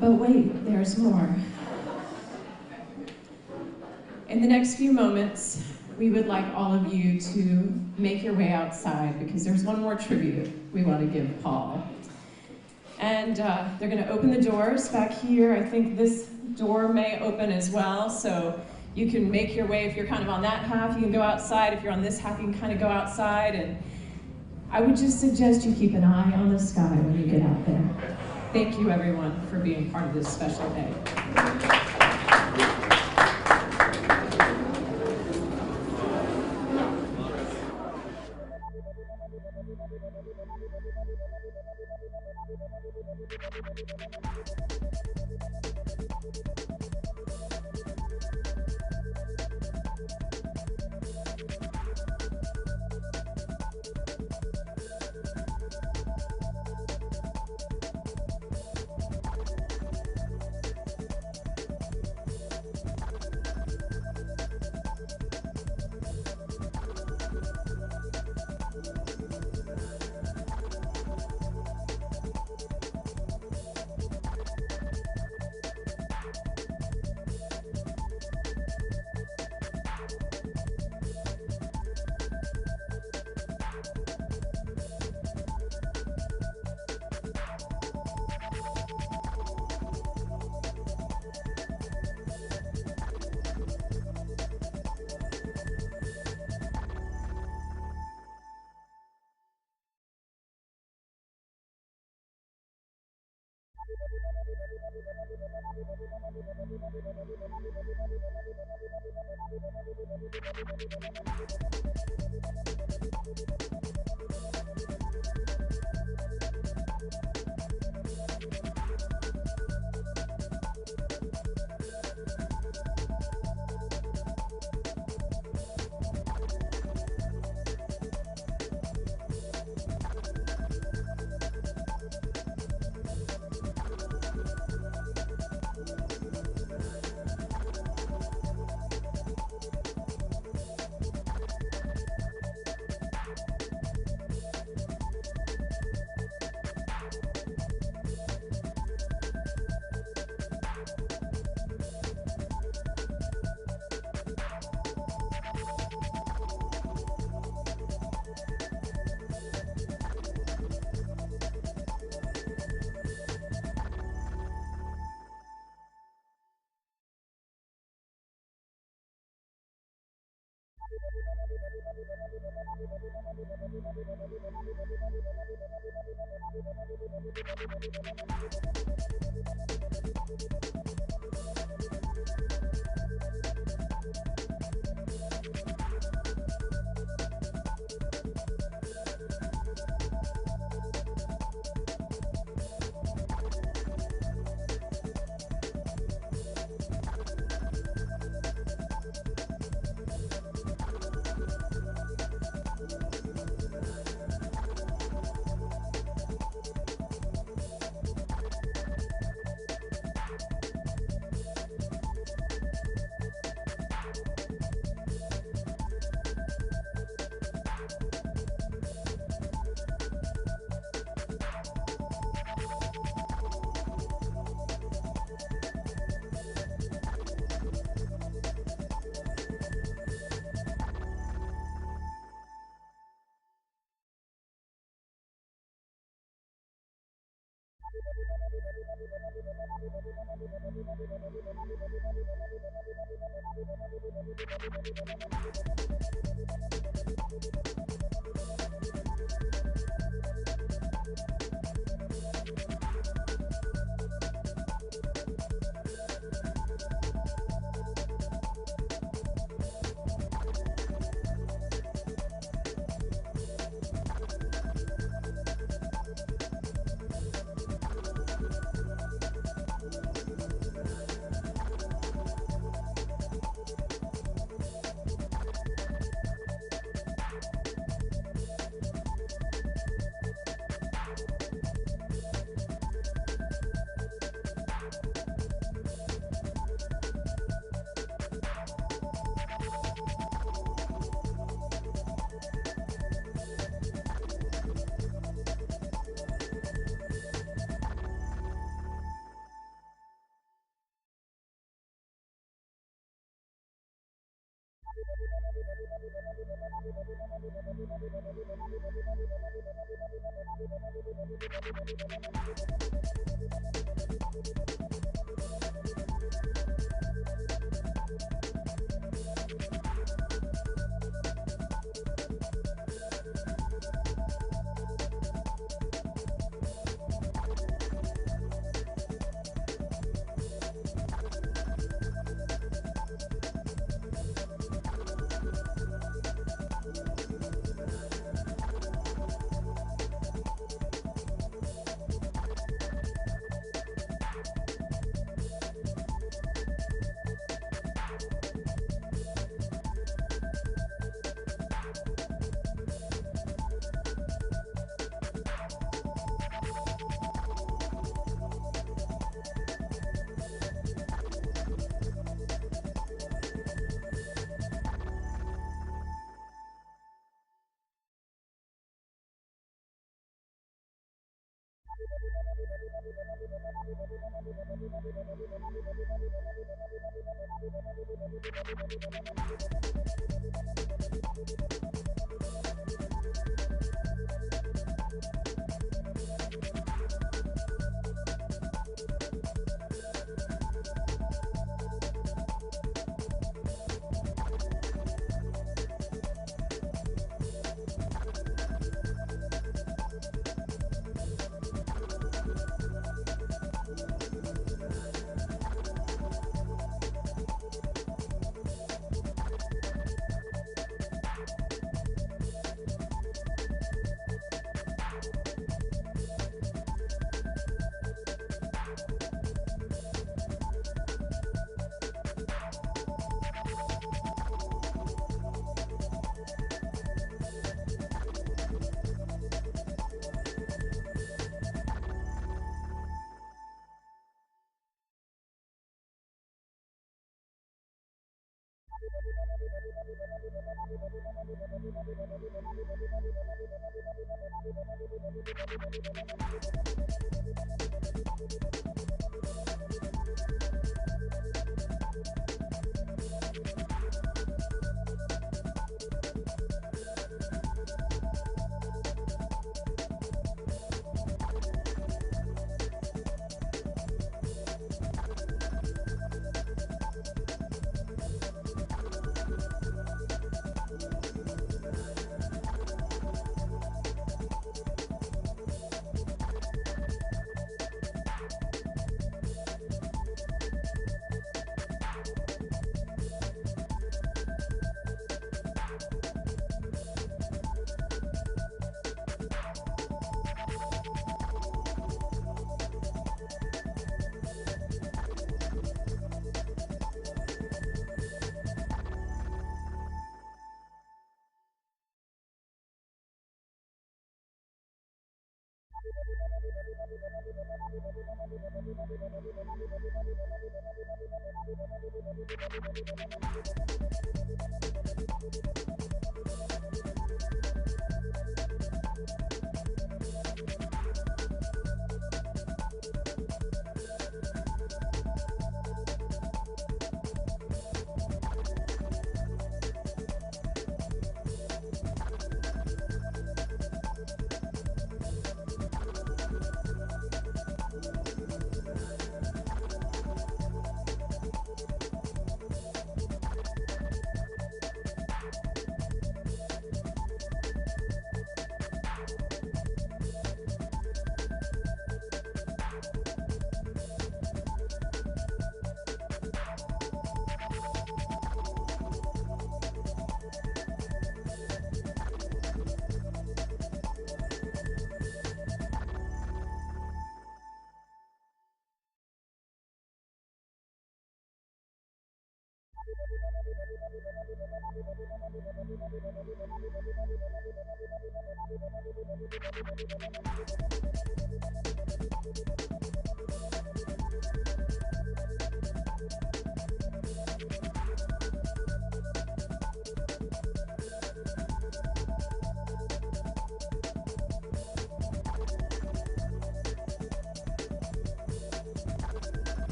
But wait, there's more. In the next few moments, we would like all of you to make your way outside because there's one more tribute we want to give Paul. And they're going to open the doors back here. I think this door may open as well, so you can make your way. If you're kind of on that half, you can go outside. If you're on this half, you can kind of go outside. And I would just suggest you keep an eye on the sky when you get out there. Thank you, everyone, for being part of this special day.